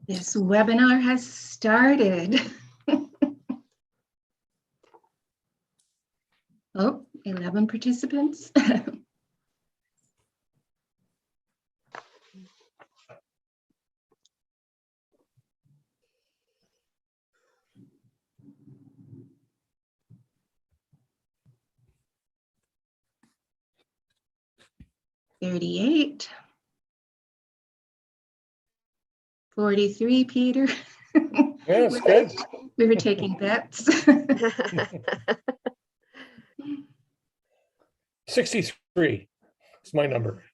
This webinar has started. Oh, 11 participants. $38. 43, Peter. Yeah, it's good. We were taking bets. 63 is my number.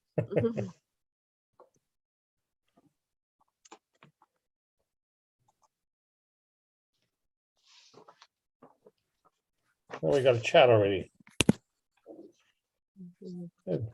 Well, we got a chat already. Good.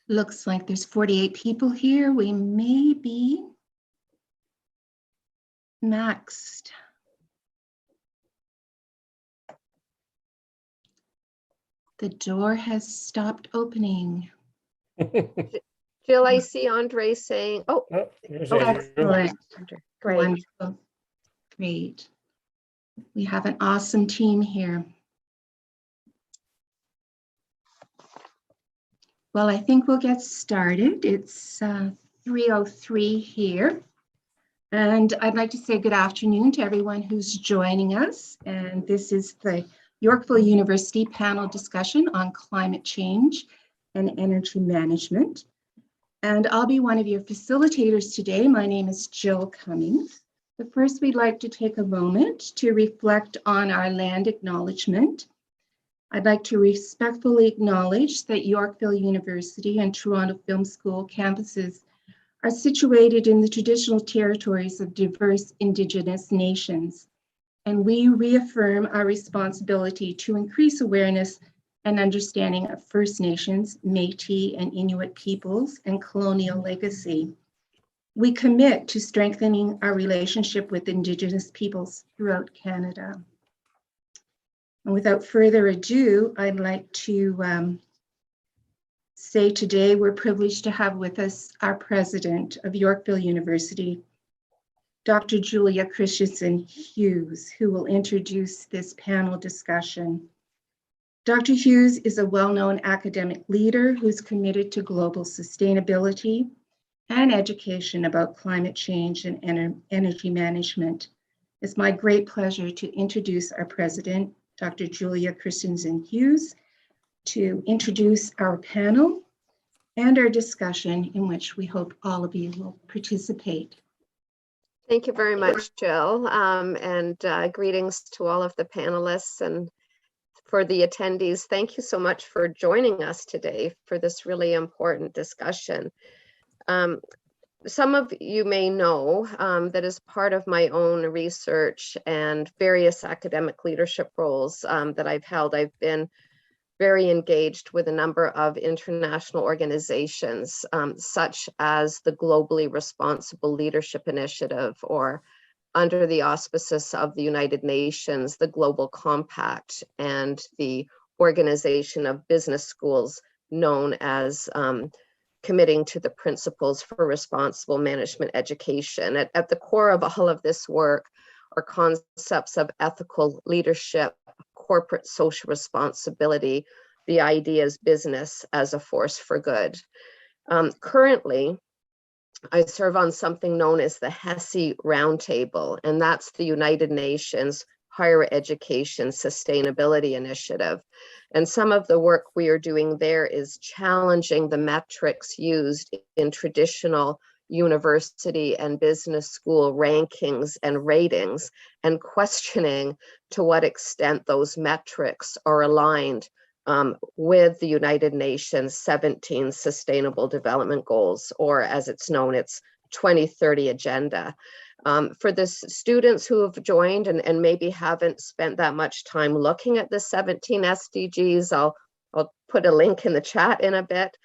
Looks like there's 48 people here. We may be maxed. The door has stopped opening. Jill, I see Andre saying, oh, There's Excellent. great. Wonderful. Great. We have an awesome team here. Well, I think we'll get started. It's 3:03 here. And I'd like to say good afternoon to everyone who's joining us. And this is the Yorkville University panel discussion on climate change and energy management. And I'll be one of your facilitators today. My name is Jill Cummings. But first, we'd like to take a moment to reflect on our land acknowledgement. I'd like to respectfully acknowledge that Yorkville University and Toronto Film School campuses are situated in the traditional territories of diverse Indigenous nations. And we reaffirm our responsibility to increase awareness and understanding of First Nations, Métis, and Inuit peoples and colonial legacy. We commit to strengthening our relationship with Indigenous peoples throughout Canada. And without further ado, I'd like to say today we're privileged to have with us our president of Yorkville University, Dr. Julia Christensen-Hughes, who will introduce this panel discussion. Dr. Hughes is a well-known academic leader who's committed to global sustainability and education about climate change and energy management. It's my great pleasure to introduce our president, Dr. Julia Christensen-Hughes, to introduce our panel and our discussion in which we hope all of you will participate. Thank you very much, Jill, and greetings to all of the panelists and for the attendees. Thank you so much for joining us today for this really important discussion. Some of you may know that as part of my own research and various academic leadership roles that I've held, I've been very engaged with a number of international organizations, such as the Globally Responsible Leadership Initiative, or under the auspices of the United Nations, the Global Compact, and the Organization of Business Schools, known as Committing to the Principles for Responsible Management Education. At the core of all of this work are concepts of ethical leadership, corporate social responsibility, the ideas business as a force for good. Currently, I serve on something known as the HESI Roundtable, and that's the United Nations Higher Education Sustainability Initiative. And some of the work we are doing there is challenging the metrics used in traditional university and business school rankings and ratings, and questioning to what extent those metrics are aligned with the United Nations 17 Sustainable Development Goals, or as it's known, its 2030 Agenda. For the students who have joined and maybe haven't spent that much time looking at the 17 SDGs, I'll put a link in the chat in a bit.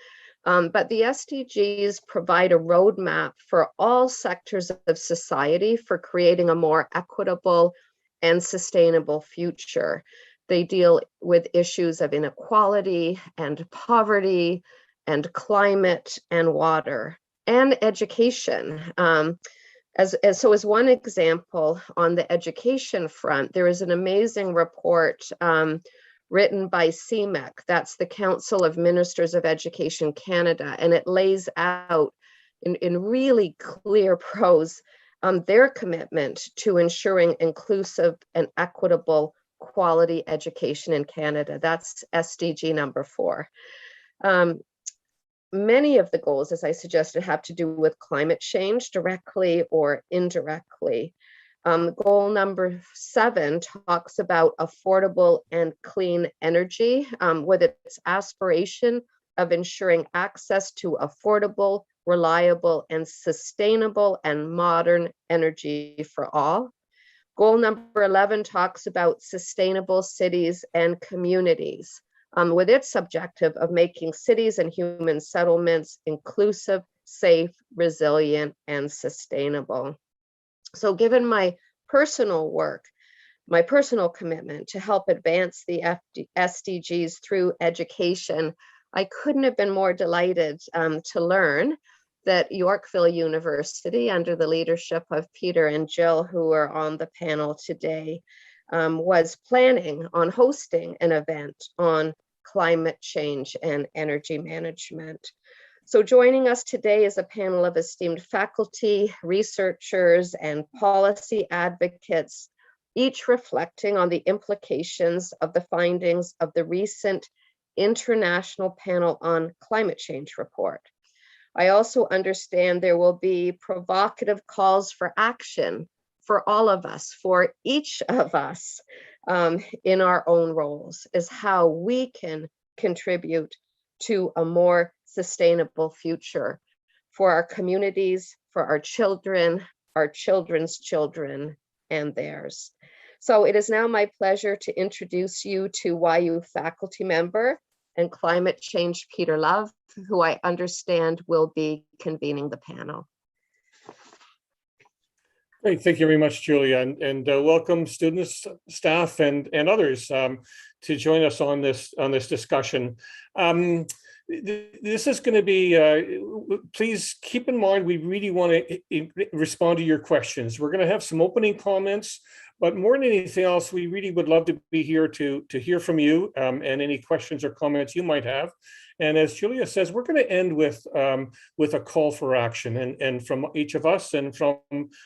But the SDGs provide a roadmap for all sectors of society for creating a more equitable and sustainable future. They deal with issues of inequality and poverty and climate and water and education. As one example on the education front, there is an amazing report written by CMEC, that's the Council of Ministers of Education Canada, and it lays out in really clear prose their commitment to ensuring inclusive and equitable quality education in Canada. That's SDG number 4. Many of the goals, as I suggested, have to do with climate change directly or indirectly. Goal number 7 talks about affordable and clean energy with its aspiration of ensuring access to affordable, reliable, and sustainable and modern energy for all. Goal number 11 talks about sustainable cities and communities with its objective of making cities and human settlements inclusive, safe, resilient, and sustainable. So given my personal work, my personal commitment to help advance the SDGs through education, I couldn't have been more delighted to learn that Yorkville University, under the leadership of Peter and Jill, who are on the panel today, was planning on hosting an event on climate change and energy management. So joining us today is a panel of esteemed faculty, researchers, and policy advocates, each reflecting on the implications of the findings of the recent International Panel on Climate Change report. I also understand there will be provocative calls for action for all of us, for each of us in our own roles, is how we can contribute to a more sustainable future for our communities, for our children, our children's children, and theirs. So it is now my pleasure to introduce you to YU faculty member and climate change Peter Love, who I understand will be convening the panel. Great, thank you very much, Julia, and welcome students, staff, and others to join us on this discussion. This is going to be, please keep in mind, we really want to respond to your questions. We're going to have some opening comments, but more than anything else, we really would love to be here to hear from you and any questions or comments you might have. And as Julia says, we're going to end with a call for action, and from each of us, and from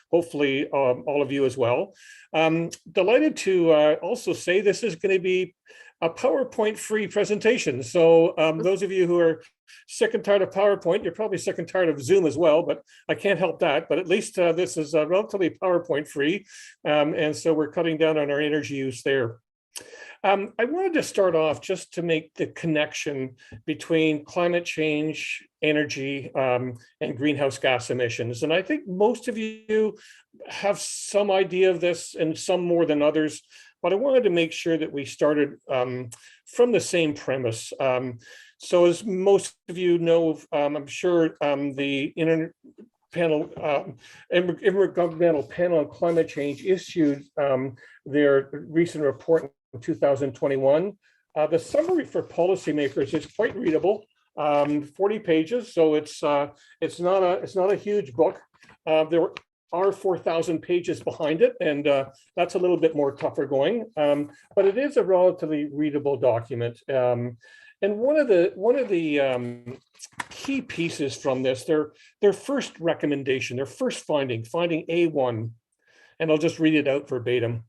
hopefully all of you as well. Delighted to also say this is going to be a PowerPoint-free presentation. So those of you who are sick and tired of PowerPoint, you're probably sick and tired of Zoom as well, but I can't help that. But at least this is relatively PowerPoint-free, and so we're cutting down on our energy use there. I wanted to start off just to make the connection between climate change, energy, and greenhouse gas emissions. And I think most of you have some idea of this, and some more than others, but I wanted to make sure that we started from the same premise. So as most of you know, I'm sure the Intergovernmental Panel on Climate Change issued their recent report in 2021. The summary for policymakers is quite readable, 40 pages, so it's not a huge book. There are 4,000 pages behind it, and that's a little bit more tougher going, but it is a relatively readable document. And one of the key pieces from this, their first recommendation, their first finding A1, and I'll just read it out verbatim.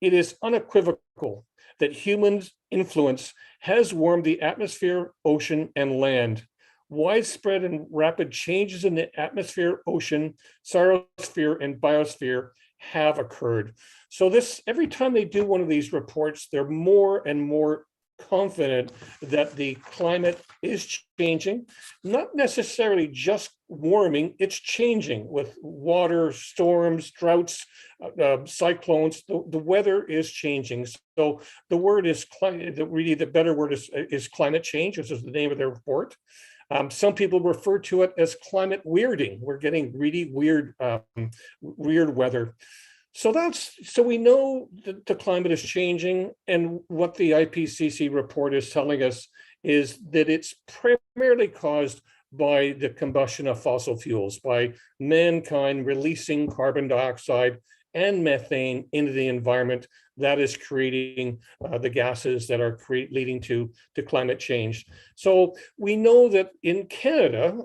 It is unequivocal that human influence has warmed the atmosphere, ocean, and land. Widespread and rapid changes in the atmosphere, ocean, xyrosphere, and biosphere have occurred. So every time they do one of these reports, they're more and more confident that the climate is changing, not necessarily just warming, it's changing with water, storms, droughts, cyclones. The weather is changing. So the word is really the better word is climate change, which is the name of their report. Some people refer to it as climate weirding. We're getting really weird weather. So we know that the climate is changing, and what the IPCC report is telling us is that it's primarily caused by the combustion of fossil fuels, by mankind releasing carbon dioxide and methane into the environment. That is creating the gases that are leading to climate change. So we know that in Canada,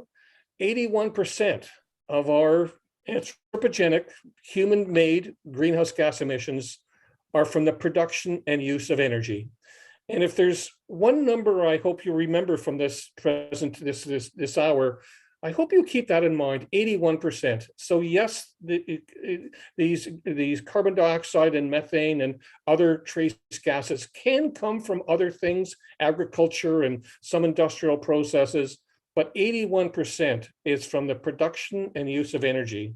81% of our anthropogenic, human-made greenhouse gas emissions are from the production and use of energy. And if there's one number I hope you remember from this this hour, I hope you keep that in mind, 81%. So yes, these carbon dioxide and methane and other trace gases can come from other things, agriculture and some industrial processes, but 81% is from the production and use of energy.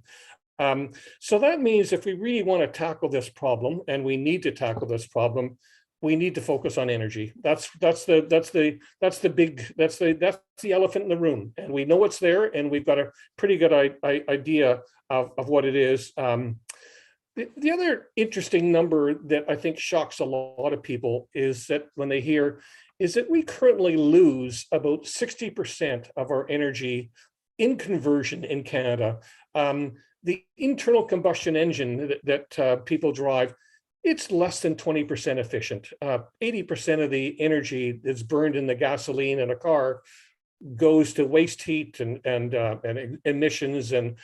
So that means if we really want to tackle this problem, and we need to tackle this problem, we need to focus on energy. That's the elephant in the room, and we know it's there, and we've got a pretty good idea of what it is. The other interesting number that I think shocks a lot of people is that when they hear is that we currently lose about 60% of our energy in conversion in Canada. The internal combustion engine that people drive, it's less than 20% efficient. 80% of the energy that's burned in the gasoline in a car goes to waste heat and emissions and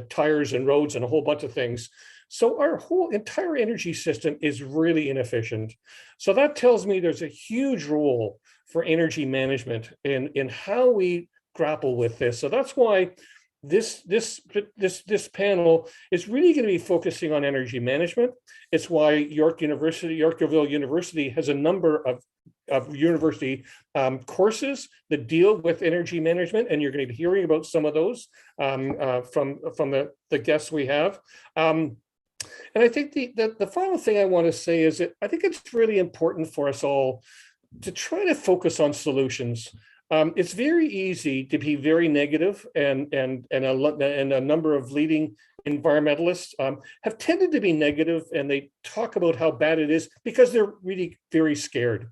tires and roads and a whole bunch of things. So our whole entire energy system is really inefficient. So that tells me there's a huge role for energy management in how we grapple with this. So that's why this panel is really going to be focusing on energy management. It's why Yorkville University has a number of university courses that deal with energy management, and you're going to be hearing about some of those from the guests we have. And I think the final thing I want to say is that I think it's really important for us all to try to focus on solutions. It's very easy to be very negative, and a number of leading environmentalists have tended to be negative, and they talk about how bad it is because they're really very scared.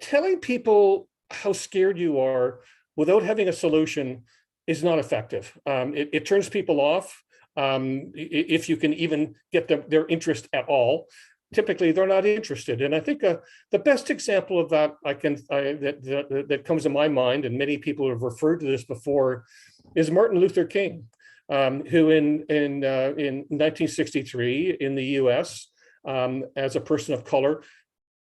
Telling people how scared you are without having a solution is not effective. It turns people off. If you can even get their interest at all. Typically, they're not interested. And I think the best example of that that comes to my mind, and many people have referred to this before, is Martin Luther King, who in 1963 in the US, as a person of color,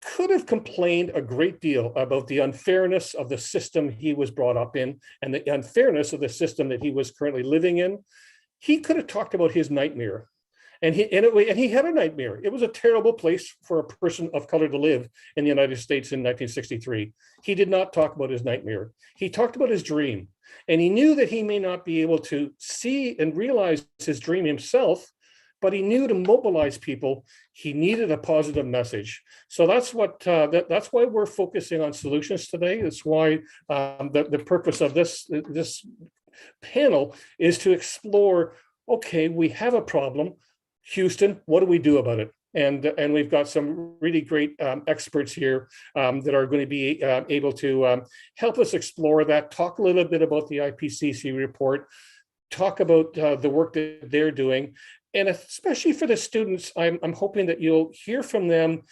could have complained a great deal about the unfairness of the system he was brought up in and the unfairness of the system that he was currently living in. He could have talked about his nightmare, and he had a nightmare. It was a terrible place for a person of color to live in the United States in 1963. He did not talk about his nightmare. He talked about his dream, and he knew that he may not be able to see and realize his dream himself, but he knew to mobilize people, he needed a positive message. So that's that's why we're focusing on solutions today. That's why the purpose of this panel is to explore, okay, we have a problem. Houston, what do we do about it? And we've got some really great experts here that are going to be able to help us explore that, talk a little bit about the IPCC report, talk about the work that they're doing. And especially for the students, I'm hoping that you'll hear from them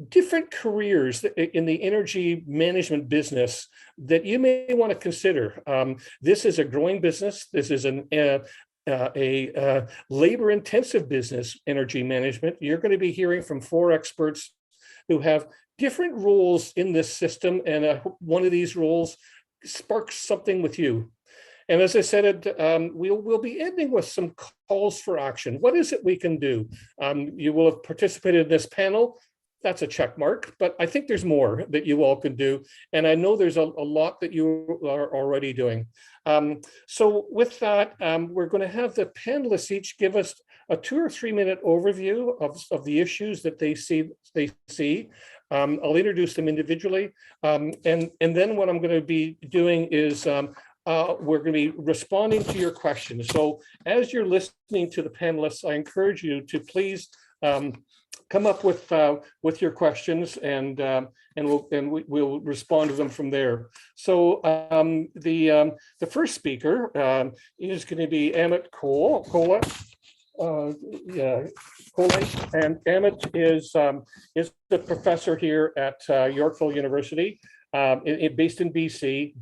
different careers in the energy management business that you may want to consider. This is a growing business. This is a labor-intensive business, energy management. You're going to be hearing from 4 experts who have different roles in this system, and I hope one of these roles sparks something with you. And as I said, we'll be ending with some calls for action. What is it we can do? You will have participated in this panel. that's a check mark, but I think there's more that you all can do. And I know there's a lot that you are already doing. So with that, we're going to have the panelists each give us a 2 or 3 minute overview of the issues that they see. I'll introduce them individually. And then what I'm going to be doing is we're going to be responding to your questions. So as you're listening to the panelists, I encourage you to please come up with your questions, and we'll respond to them from there. So the first speaker is going to be Amit Kola. And Amit is the professor here at Yorkville University, based in BC.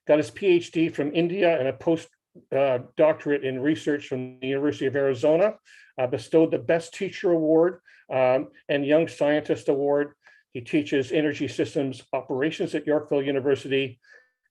Got his PhD from India and a postdoctorate in research from the University of Arizona. Bestowed the Best Teacher Award and Young Scientist Award. He teaches energy systems operations at Yorkville University.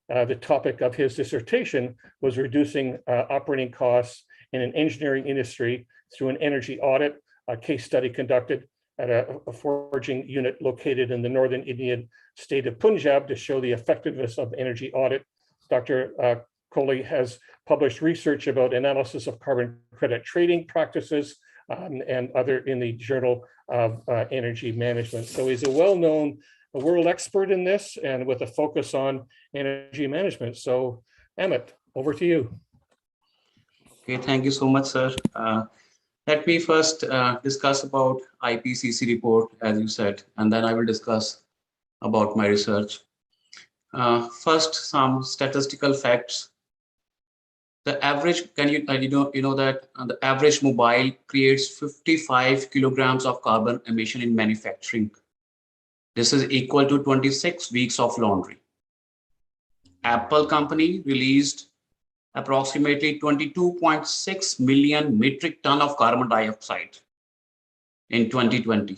The topic of his dissertation was reducing operating costs in an engineering industry through an energy audit, a case study conducted at a forging unit located in the northern Indian state of Punjab to show the effectiveness of energy audit. Dr. Kohli has published research about analysis of carbon credit trading practices and other in the Journal of Energy Management. So he's a well-known world expert in this and with a focus on energy management. So Amit, over to you. Okay, thank you so much, sir. Let me first discuss about IPCC report, as you said, and then I will discuss about my research. First, some statistical facts. The average, you know that the average mobile creates 55 kilograms of carbon emission in manufacturing. This is equal to 26 weeks of laundry. Apple company released approximately 22.6 million metric ton of carbon dioxide in 2020.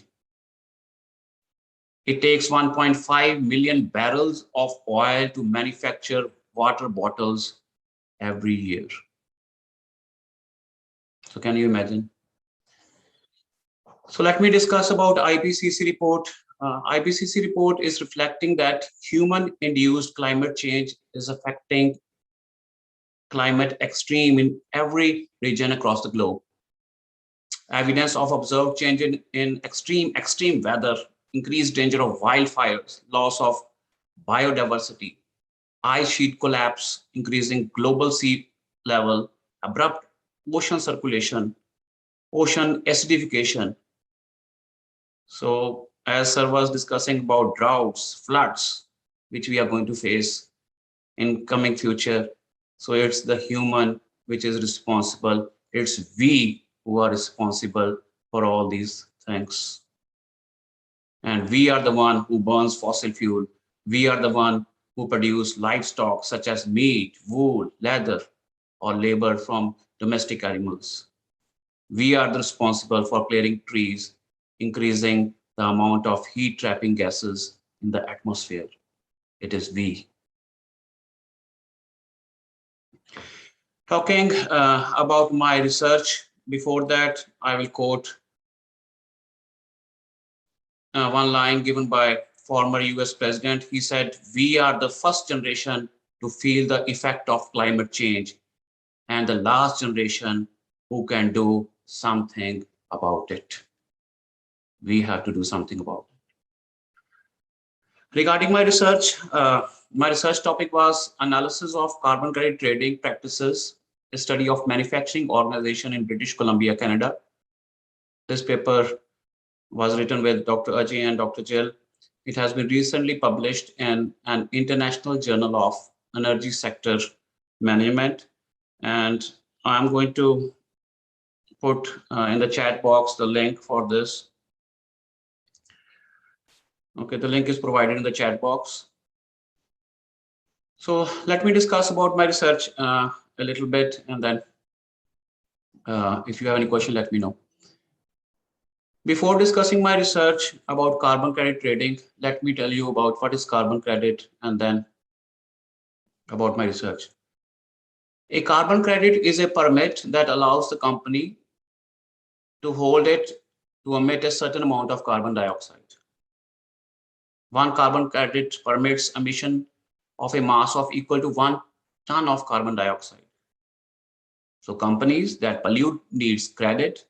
It takes 1.5 million barrels of oil to manufacture water bottles every year. So can you imagine? So let me discuss about IPCC report. IPCC report is reflecting that human-induced climate change is affecting climate extreme in every region across the globe. Evidence of observed change in extreme weather, increased danger of wildfires, loss of biodiversity, ice sheet collapse, increasing global sea level, abrupt ocean circulation, ocean acidification. So as sir was discussing about droughts, floods, which we are going to face in coming future. So it's the human which is responsible. It's we who are responsible for all these things. And we are the one who burns fossil fuel. We are the one who produce livestock such as meat, wool, leather, or labor from domestic animals. We are responsible for clearing trees, increasing the amount of heat trapping gases in the atmosphere. It is we. Talking about my research, before that, I will quote one line given by former US president. He said, "We are the first generation to feel the effect of climate change and the last generation who can do something about it." We have to do something about it. Regarding my research topic was analysis of carbon credit trading practices, a study of manufacturing organization in British Columbia, Canada. This paper was written with Dr. Ajay and Dr. Jill. It has been recently published in an international journal of energy sector management. And I'm going to put in the chat box the link for this. Okay, the link is provided in the chat box. So let me discuss about my research a little bit, and then if you have any question, let me know. Before discussing my research about carbon credit trading, let me tell you about what is carbon credit and then about my research. A carbon credit is a permit that allows the company to hold it to emit a certain amount of carbon dioxide. One carbon credit permits emission of a mass of equal to 1 ton of carbon dioxide. So companies that pollute needs credit.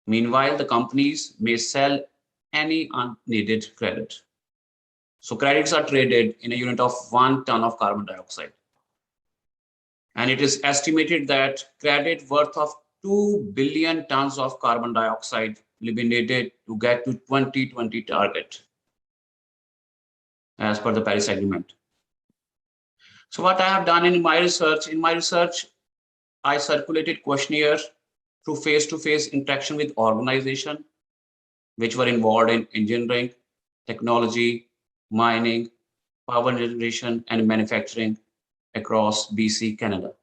Meanwhile, the companies may sell any unneeded credit. So credits are traded in a unit of 1 ton of carbon dioxide. And it is estimated that credit worth of 2 billion tons of carbon dioxide will be needed to get to 2020 target, as per the Paris Agreement. So what I have done in my research, I circulated questionnaire through face-to-face interaction with organizations which were involved in engineering, technology, mining, power generation, and manufacturing across BC, Canada.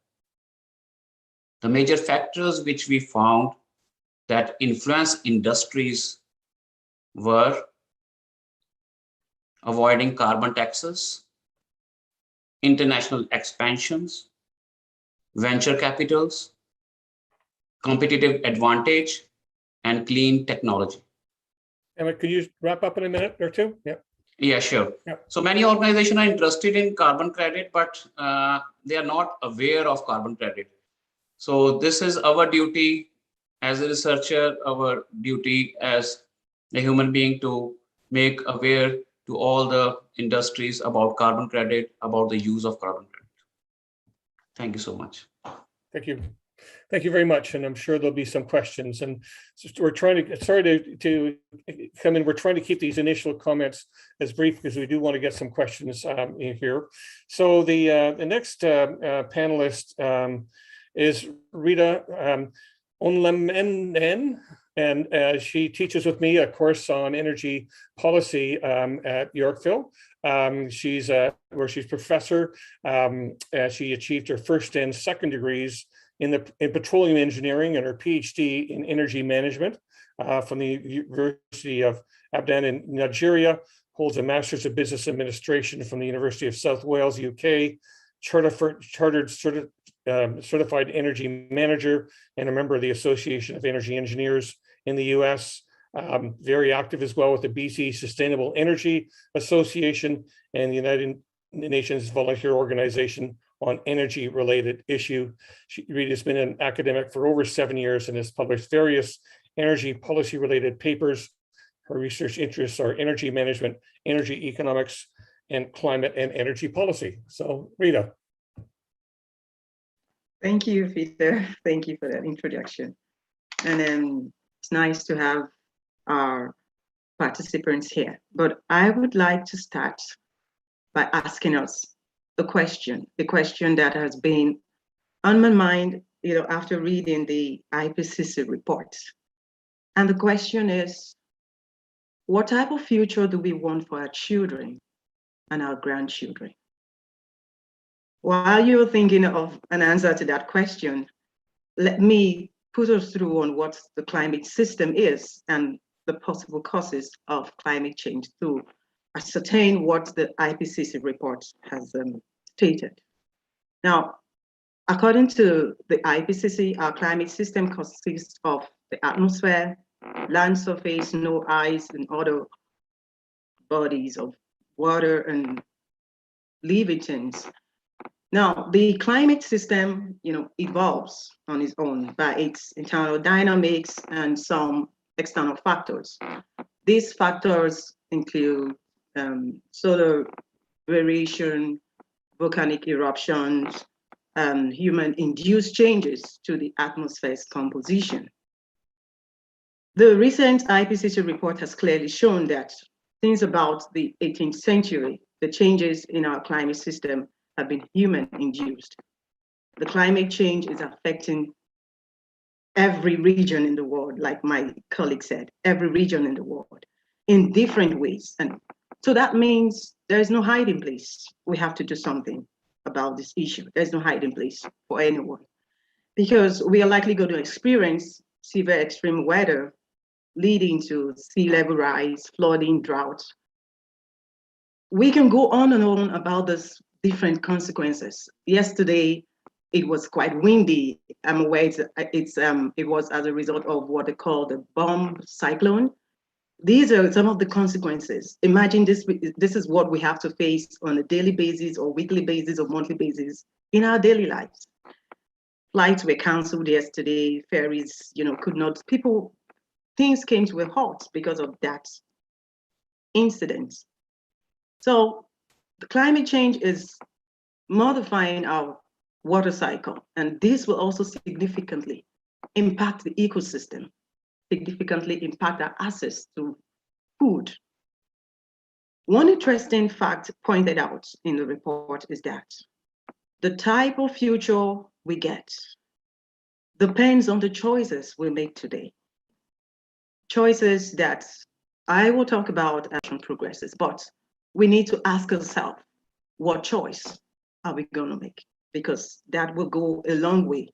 The major factors which we found that influence industries were avoiding carbon taxes, international expansions, venture capitals, competitive advantage, and clean technology. Emma, could you wrap up in a minute or two? Yeah. Yeah, sure. Yeah. So many organizations are interested in carbon credit, but they are not aware of carbon credit. So this is our duty as a researcher, our duty as a human being to make aware to all the industries about carbon credit, about the use of carbon credit. Thank you so much. Thank you. Thank you very much. And I'm sure there'll be some questions. And we're trying to, sorry to come in, we're trying to keep these initial comments as brief because we do want to get some questions in here. So the next panelist is Rita Onlemenen, and she teaches with me a course on energy policy at Yorkville. She's where she's professor. She achieved her first and second degrees in petroleum engineering and her PhD in energy management from the University of Abadan in Nigeria. Holds a Master's of Business Administration from the University of South Wales, UK. Chartered certified energy manager and a member of the Association of Energy Engineers in the US. Very active as well with the BC Sustainable Energy Association and the United Nations Volunteer Organization on energy-related issue. Rita's been an academic for over 7 years and has published various energy policy-related papers. Her research interests are energy management, energy economics, and climate and energy policy. So, Rita. Thank you, Peter. Thank you for that introduction. And it's nice to have our participants here. But I would like to start by asking us the question that has been on my mind, after reading the IPCC report. And the question is, what type of future do we want for our children and our grandchildren? While you're thinking of an answer to that question, let me put us through on what the climate system is and the possible causes of climate change to ascertain what the IPCC report has stated. Now, according to the IPCC, our climate system consists of the atmosphere, land surface, snow, ice, and other bodies of water and living things. Now, the climate system, evolves on its own by its internal dynamics and some external factors. These factors include solar variation, volcanic eruptions, and human-induced changes to the atmosphere's composition. The recent IPCC report has clearly shown that since about the 18th century, the changes in our climate system have been human-induced. The climate change is affecting every region in the world, like my colleague said, every region in the world in different ways. And so that means there is no hiding place. We have to do something about this issue. There's no hiding place for anyone because we are likely going to experience severe extreme weather leading to sea level rise, flooding, droughts. We can go on and on about this different consequences. Yesterday, it was quite windy. I'm aware it was as a result of what they call the bomb cyclone. These are some of the consequences. Imagine this is what we have to face on a daily basis or weekly basis or monthly basis in our daily lives. Flights were canceled yesterday, ferries, could not, things came to a halt because of that incident. So the climate change is modifying our water cycle, and this will also significantly impact the ecosystem, significantly impact our access to food. One interesting fact pointed out in the report is that the type of future we get depends on the choices we make today. Choices that I will talk about as progresses, but we need to ask ourselves, what choice are we going to make? Because that will go a long way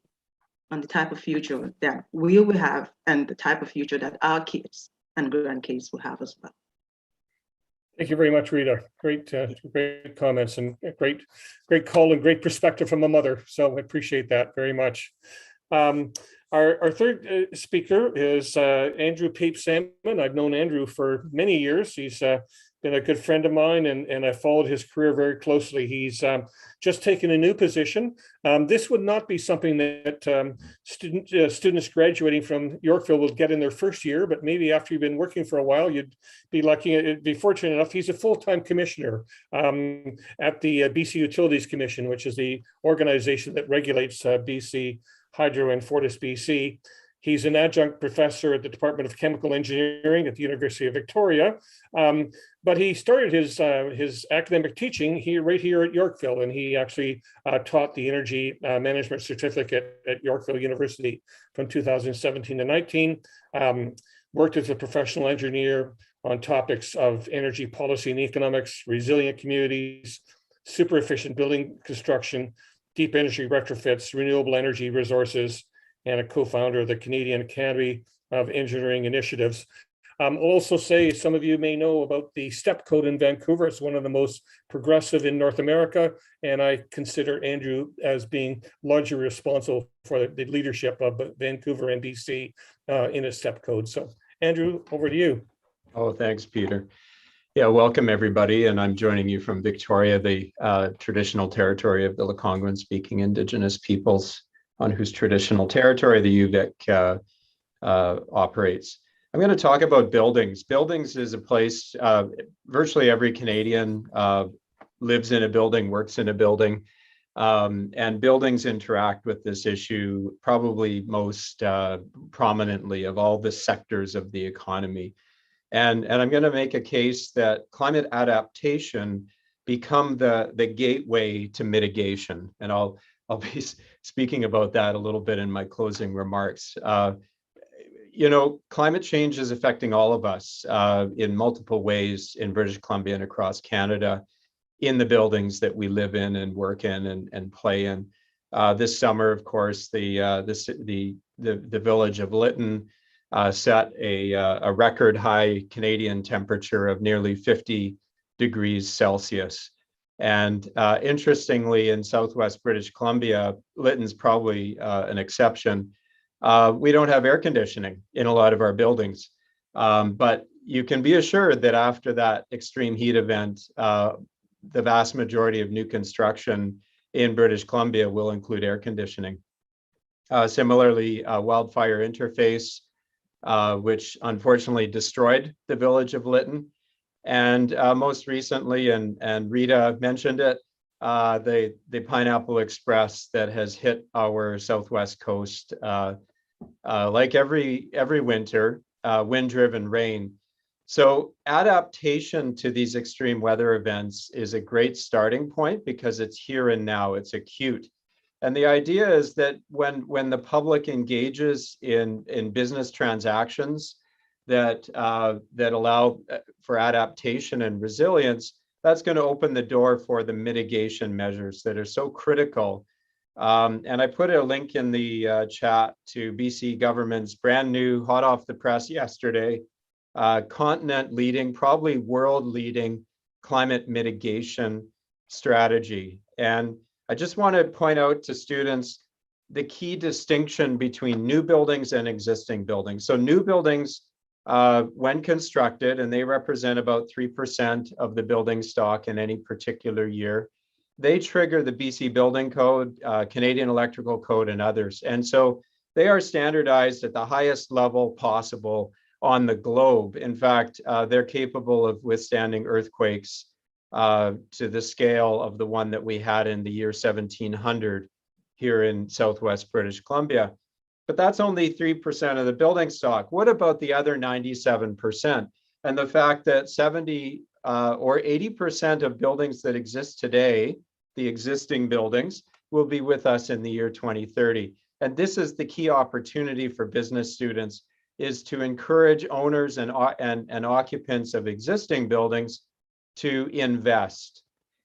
on the type of future that we will have and the type of future that our kids and grandkids will have as well. Thank you very much, Rita. Great comments and great call and great perspective from a mother. So I appreciate that very much. Our third speaker is Andrew Pape Salmon. I've known Andrew for many years. He's been a good friend of mine, and I followed his career very closely. He's just taken a new position. This would not be something that students graduating from Yorkville will get in their first year, but maybe after you've been working for a while, you'd be lucky, be fortunate enough. He's a full-time commissioner at the BC Utilities Commission, which is the organization that regulates BC Hydro and Fortis BC. He's an adjunct professor at the Department of Chemical Engineering at the University of Victoria. But he started his academic teaching right here at Yorkville, and he actually taught the Energy Management Certificate at Yorkville University from 2017 to 19. Worked as a professional engineer on topics of energy policy and economics, resilient communities, super efficient building construction, deep energy retrofits, renewable energy resources, and a co-founder of the Canadian Academy of Engineering Initiatives. I'll also say some of you may know about the STEP code in Vancouver. It's one of the most progressive in North America, and I consider Andrew as being largely responsible for the leadership of Vancouver and BC in a STEP code. So Andrew, over to you. Oh, thanks, Peter. Yeah, welcome everybody. And I'm joining you from Victoria, the traditional territory of the Lekwungen-speaking Indigenous peoples, on whose traditional territory the UVic operates. I'm going to talk about buildings. Buildings is a place, virtually every Canadian lives in a building, works in a building, and buildings interact with this issue probably most prominently of all the sectors of the economy. And I'm going to make a case that climate adaptation become the gateway to mitigation. And I'll be speaking about that a little bit in my closing remarks. Climate change is affecting all of us in multiple ways in British Columbia and across Canada, in the buildings that we live in and work in and play in. This summer, of course, the village of Lytton set a record high Canadian temperature of nearly 50 degrees Celsius. And interestingly, in Southwest British Columbia, Lytton's probably an exception. We don't have air conditioning in a lot of our buildings, but you can be assured that after that extreme heat event, the vast majority of new construction in British Columbia will include air conditioning. Similarly, wildfire interface, which unfortunately destroyed the village of Lytton. And most recently, and Rita mentioned it, the Pineapple Express that has hit our Southwest coast, like every winter, wind-driven rain. So adaptation to these extreme weather events is a great starting point because it's here and now, it's acute. And the idea is that when the public engages in business transactions that allow for adaptation and resilience, that's going to open the door for the mitigation measures that are so critical. And I put a link in the chat to BC government's brand new, hot off the press yesterday, continent leading, probably world leading climate mitigation strategy. And I just want to point out to students the key distinction between new buildings and existing buildings. So new buildings, when constructed, and they represent about 3% of the building stock in any particular year, they trigger the BC Building Code, Canadian Electrical Code, and others. And so they are standardized at the highest level possible on the globe. In fact, they're capable of withstanding earthquakes to the scale of the one that we had in the year 1700 here in Southwest British Columbia. But that's only 3% of the building stock. What about the other 97%? And the fact that 70 or 80% of buildings that exist today, the existing buildings, will be with us in the year 2030. And this is the key opportunity for business students, is to encourage owners and occupants of existing buildings to invest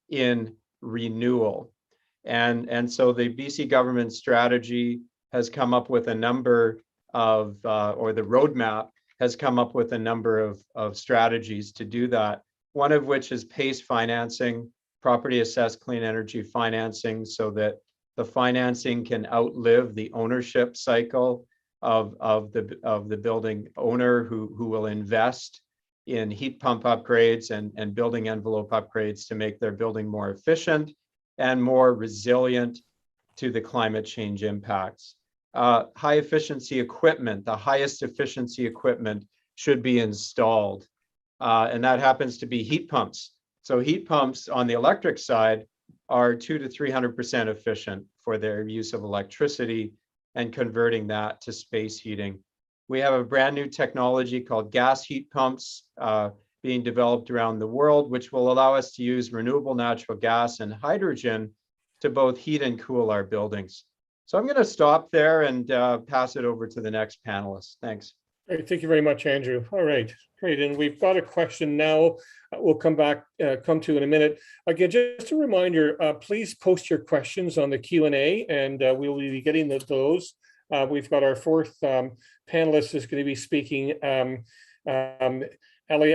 in renewal. And so the BC government strategy has come up with a number of, or the roadmap has come up with a number of strategies to do that. One of which is PACE financing, property assessed clean energy financing, so that the financing can outlive the ownership cycle of the building owner who will invest in heat pump upgrades and building envelope upgrades to make their building more efficient and more resilient to the climate change impacts. High efficiency equipment, the highest efficiency equipment should be installed. And that happens to be heat pumps. So heat pumps on the electric side are 200 to 300% efficient for their use of electricity and converting that to space heating. We have a brand new technology called gas heat pumps being developed around the world, which will allow us to use renewable natural gas and hydrogen to both heat and cool our buildings. So I'm going to stop there and pass it over to the next panelist. Thanks. Great. Thank you very much, Andrew. All right, great. And we've got a question now we'll come to in a minute. Again, just a reminder, please post your questions on the Q&A and we'll be getting those. We've got our fourth panelist is going to be speaking, Ali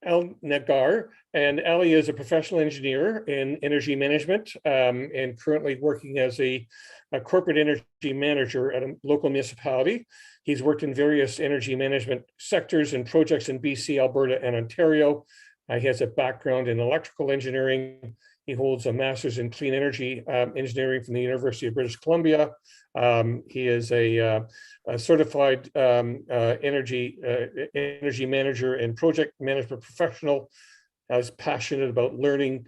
El-Nagar, and Ali is a professional engineer in energy management and currently working as a corporate energy manager at a local municipality. He's worked in various energy management sectors and projects in BC, Alberta, and Ontario. He has a background in electrical engineering. He holds a master's in clean energy engineering from the University of British Columbia. He is a certified energy manager and project management professional. Is passionate about learning,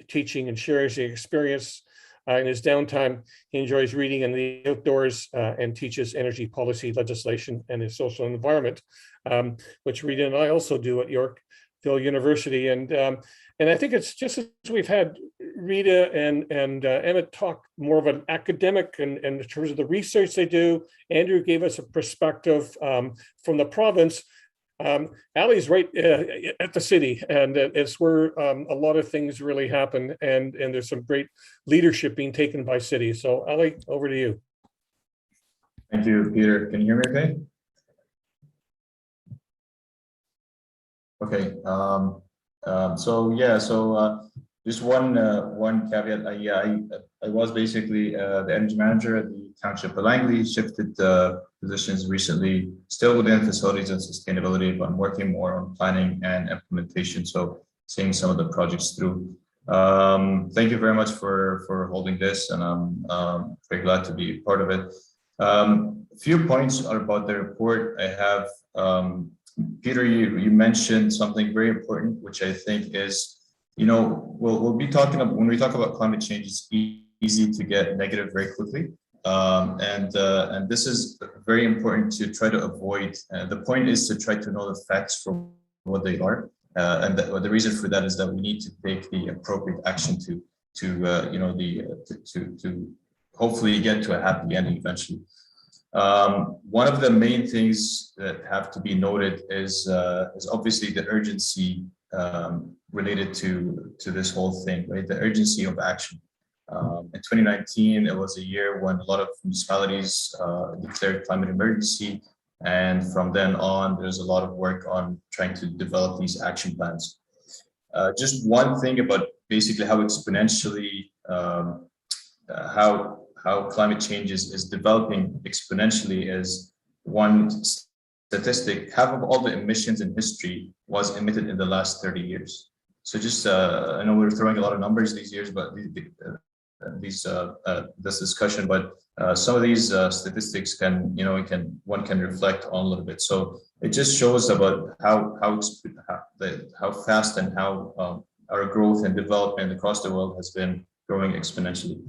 teaching, and sharing his experience. In his downtime, he enjoys reading in the outdoors and teaches energy policy, legislation, and his social environment, which Rita and I also do at Yorkville University. And I think it's just as we've had Rita and Emmett talk more of an academic and in terms of the research they do. Andrew gave us a perspective from the province. Ali's right at the city, and it's where a lot of things really happen, and there's some great leadership being taken by cities. So Ali, over to you. Thank you, Peter. Can you hear me okay? Okay. Just one caveat. I was basically the energy manager at the township of Langley, shifted positions recently, still within facilities and sustainability, but I'm working more on planning and implementation. So seeing some of the projects through. Thank you very much for holding this, and I'm very glad to be part of it. A few points about the report. I have, Peter, you mentioned something very important, which I think is, we'll be talking about, when we talk about climate change, it's easy to get negative very quickly. And this is very important to try to avoid. The point is to try to know the facts for what they are. And the reason for that is that we need to take the appropriate action to hopefully get to a happy ending eventually. One of the main things that have to be noted is obviously the urgency related to this whole thing, right? The urgency of action. In 2019, it was a year when a lot of municipalities declared climate emergency. And from then on, there's a lot of work on trying to develop these action plans. Just one thing about basically how exponentially how climate change is developing exponentially is one statistic. Half of all the emissions in history was emitted in the last 30 years. So just, I know we're throwing a lot of numbers these years, but this discussion, but some of these statistics can, one can reflect on a little bit. So it just shows about how fast and how our growth and development across the world has been growing exponentially.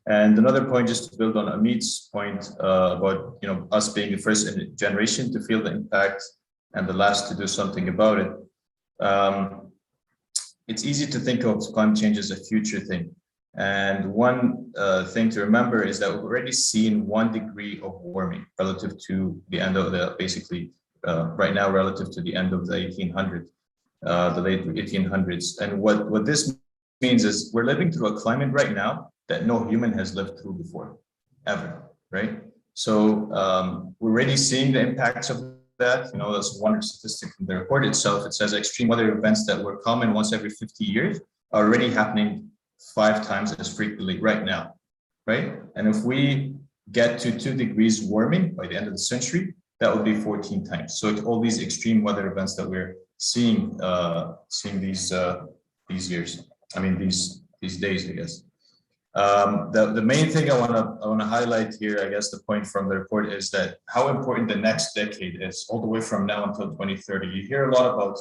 And another point, just to build on Amit's point about us being the first generation to feel the impact and the last to do something about it. It's easy to think of climate change as a future thing. And one thing to remember is that we've already seen 1 degree of warming relative to the end of the, right now, relative to the end of the 1800s, the late 1800s. And what this means is we're living through a climate right now that no human has lived through before, ever, right? So we're already seeing the impacts of that. That's one statistic from the report itself. It says extreme weather events that were common once every 50 years are already happening 5 times as frequently right now, right? And if we get to 2 degrees warming by the end of the century, that would be 14 times. So all these extreme weather events that we're seeing these years, these days, I guess. The main thing I want to highlight here, I guess the point from the report is that how important the next decade is, all the way from now until 2030. You hear a lot about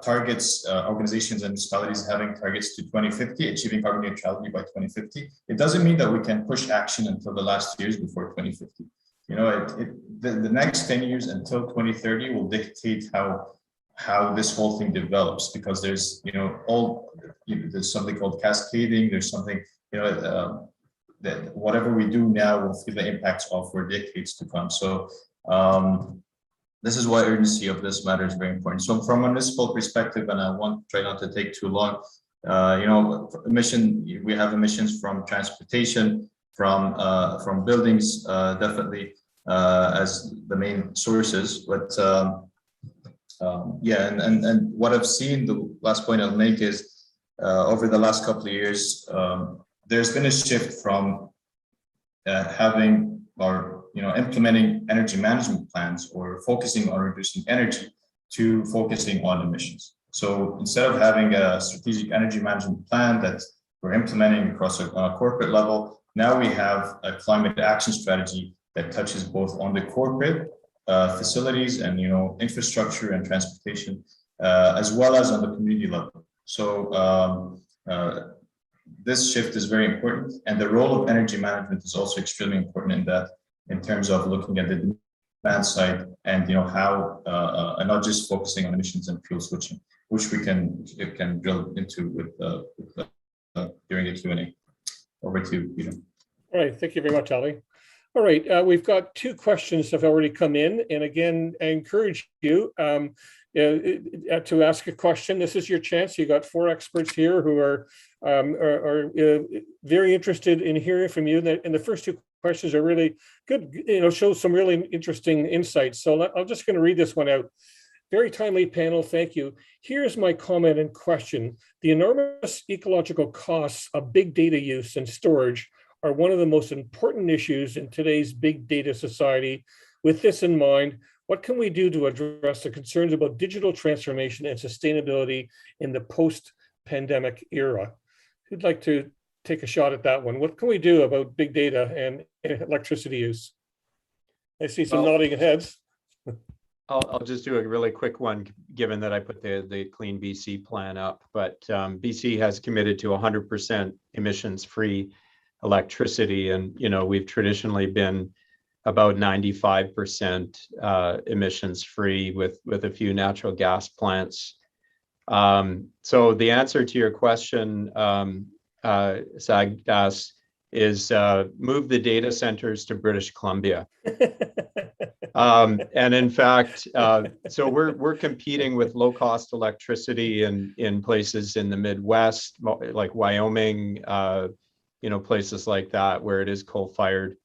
targets, organizations and municipalities having targets to 2050, achieving carbon neutrality by 2050. It doesn't mean that we can push action until the last years before 2050. The next 10 years until 2030 will dictate how this whole thing develops, because there's there's something called cascading. There's something that whatever we do now will feel the impacts of for decades to come. So this is why urgency of this matter is very important. So from a municipal perspective, and I won't try not to take too long, we have emissions from transportation, from buildings, definitely as the main sources. But and what I've seen, the last point I'll make is over the last couple of years, there's been a shift from having or implementing energy management plans or focusing on reducing energy to focusing on emissions. So instead of having a strategic energy management plan that we're implementing across a corporate level, now we have a climate action strategy that touches both on the corporate facilities and infrastructure and transportation, as well as on the community level. So this shift is very important, and the role of energy management is also extremely important in that, in terms of looking at the demand side and how and not just focusing on emissions and fuel switching, which we can drill into with during the Q&A. Over to you. All right, thank you very much, Ali. All right, we've got 2 questions that have already come in, and again, I encourage you to ask a question. This is your chance. You got 4 experts here who are very interested in hearing from you. And the first 2 questions are really good, show some really interesting insights. So I'm just going to read this one out. Very timely panel, thank you. Here's my comment and question. The enormous ecological costs of big data use and storage are one of the most important issues in today's big data society. With this in mind, what can we do to address the concerns about digital transformation and sustainability in the post-pandemic era? Who'd like to take a shot at that one? What can we do about big data and electricity use? I see some nodding heads. I'll just do a really quick one, given that I put the Clean BC plan up. But BC has committed to 100% emissions-free electricity, and we've traditionally been about 95% emissions-free with a few natural gas plants. So the answer to your question, Sagdas, is move the data centers to British Columbia. And in fact, so we're competing with low-cost electricity in places in the Midwest, like Wyoming, places like that where it is coal-fired.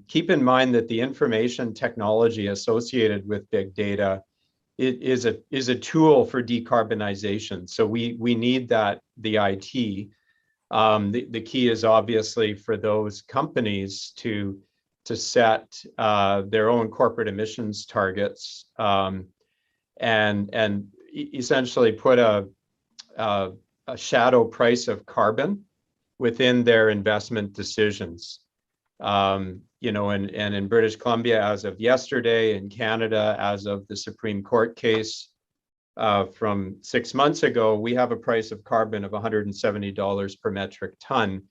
Keep in mind that the information technology associated with big data is a tool for decarbonization. So we need the IT The key is obviously for those companies to set their own corporate emissions targets, and essentially put a shadow price of carbon within their investment decisions. You know, and in British Columbia, as of yesterday, in Canada, as of the Supreme Court case from 6 months ago, we have a price of carbon of $170 per metric ton.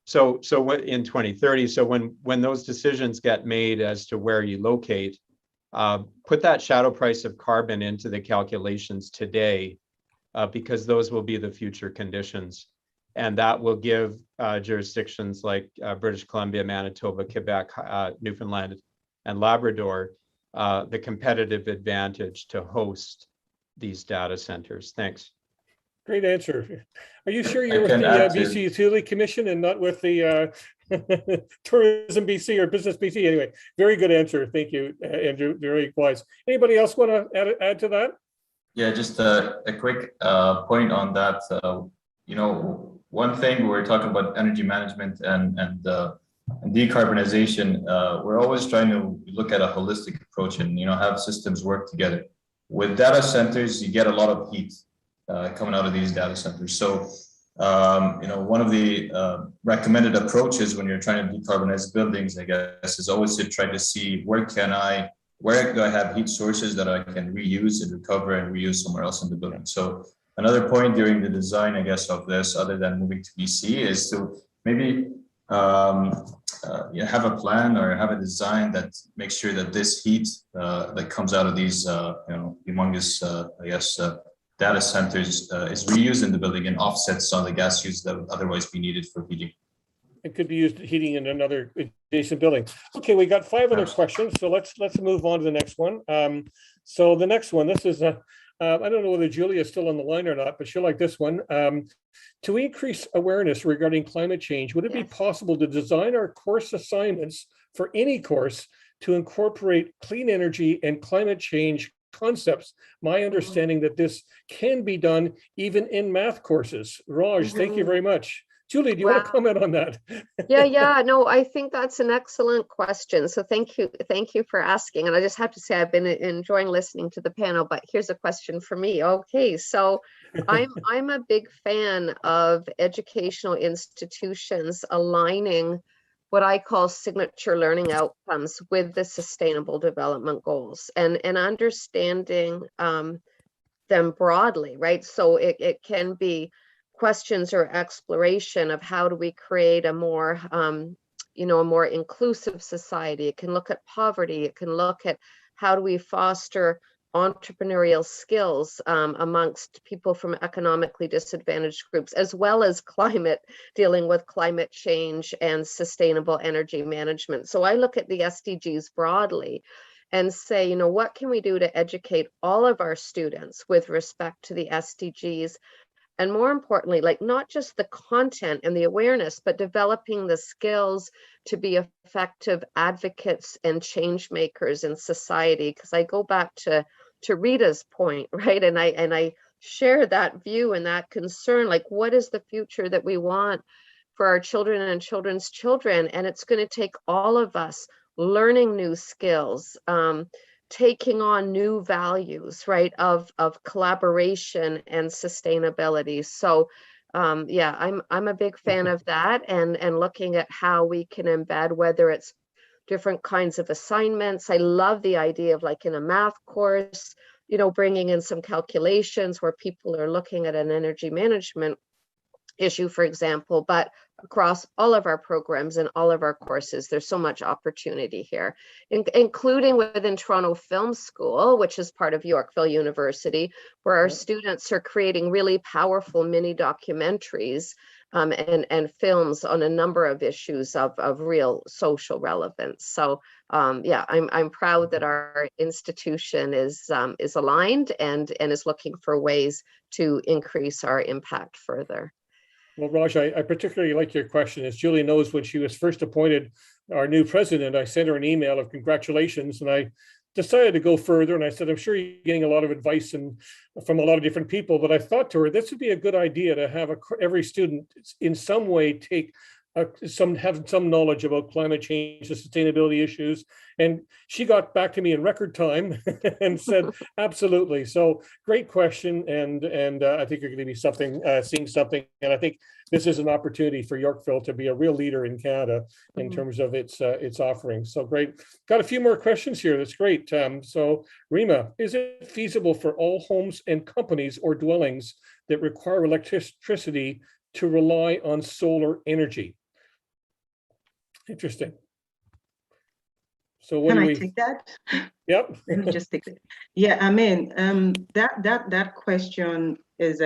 So in 2030, so when those decisions get made as to where you locate, put that shadow price of carbon into the calculations today, because those will be the future conditions. And that will give jurisdictions like British Columbia, Manitoba, Quebec, Newfoundland, and Labrador the competitive advantage to host these data centers. Thanks. Great answer. Are you sure you're I with can the add to- BC Utility Commission and not with the Tourism BC or Business BC? Anyway, very good answer. Thank you, Andrew. Very wise. Anybody else want to add to that? Yeah, just a quick point on that. You know, one thing we're talking about energy management and decarbonization. We're always trying to look at a holistic approach and, you know, have systems work together. With data centers, you get a lot of heat coming out of these data centers. So, you know, one of the recommended approaches when you're trying to decarbonize buildings, I guess, is always to try to see where do I have heat sources that I can reuse and recover and reuse somewhere else in the building. So another point during the design, I guess, of this, other than moving to BC, is to maybe have a plan or have a design that makes sure that this heat that comes out of these, you know, humongous, I guess, data centers is reused in the building and offsets some of the gas use that would otherwise be needed for heating. It could be used heating in another adjacent building. Okay, we got 5 other questions, so let's move on to the next one. So the next one, this is I don't know whether Julia is still on the line or not, but she'll like this one. To increase awareness regarding climate change, would it be possible to design our course assignments for any course to incorporate clean energy and climate change concepts? My understanding that this can be done even in math courses. Raj, thank you very much. Julie, do you want to comment on that? No, I think that's an excellent question. So thank you for asking. And I just have to say, I've been enjoying listening to the panel, but here's a question for me. Okay, so I'm a big fan of educational institutions aligning what I call signature learning outcomes with the Sustainable Development Goals and understanding them broadly, right? So it can be questions or exploration of how do we create a more, you know, a more inclusive society. It can look at poverty. It can look at how do we foster entrepreneurial skills amongst people from economically disadvantaged groups, as well as dealing with climate change and sustainable energy management. So I look at the SDGs broadly and say, you know, what can we do to educate all of our students with respect to the SDGs? And more importantly, like not just the content and the awareness, but developing the skills to be effective advocates and change makers in society. Because I go back to Rita's point, right? And I share that view and that concern, like what is the future that we want for our children and children's children? And it's going to take all of us learning new skills, taking on new values, right, of collaboration and sustainability. So I'm a big fan of that and looking at how we can embed, whether it's different kinds of assignments. I love the idea of, like, in a math course, you know, bringing in some calculations where people are looking at an energy management issue, for example, but across all of our programs and all of our courses, there's so much opportunity here, including within Toronto Film School, which is part of Yorkville University, where our students are creating really powerful mini documentaries and films on a number of issues of real social relevance. So I'm proud that our institution is aligned and is looking for ways to increase our impact further. Well, Raj, I particularly like your question. As Julie knows, when she was first appointed our new president, I sent her an email of congratulations, and I decided to go further. And I said, I'm sure you're getting a lot of advice from a lot of different people, but I thought to her, this would be a good idea to have every student in some way have some knowledge about climate change, the sustainability issues. And she got back to me in record time and said, absolutely. So great question. And I think you're going to be seeing something. And I think this is an opportunity for Yorkville to be a real leader in Canada in terms of its offerings. So great. Got a few more questions here. That's great. So Rima, is it feasible for all homes and companies or dwellings that require electricity to rely on solar energy? Interesting. So what Can do I take that? Yep. Let me just take it. Yeah, I mean, that question is,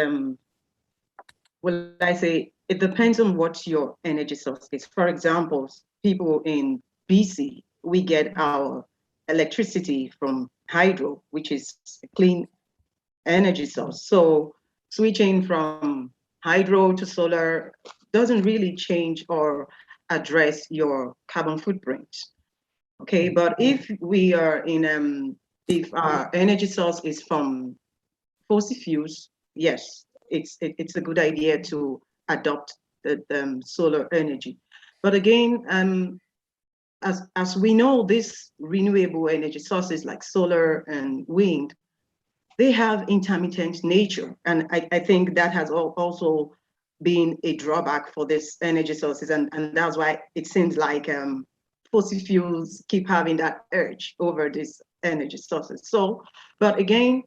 well, I say it depends on what your energy source is. For example, people in BC, we get our electricity from hydro, which is a clean energy source. So switching from hydro to solar doesn't really change or address your carbon footprint. Okay, but if we are in if our energy source is from fossil fuels, yes, it's a good idea to adopt the solar energy. But again, as we know, these renewable energy sources like solar and wind, they have intermittent nature, and I think that has also been a drawback for these energy sources, and that's why it seems like fossil fuels keep having that urge over these energy sources. So, but again,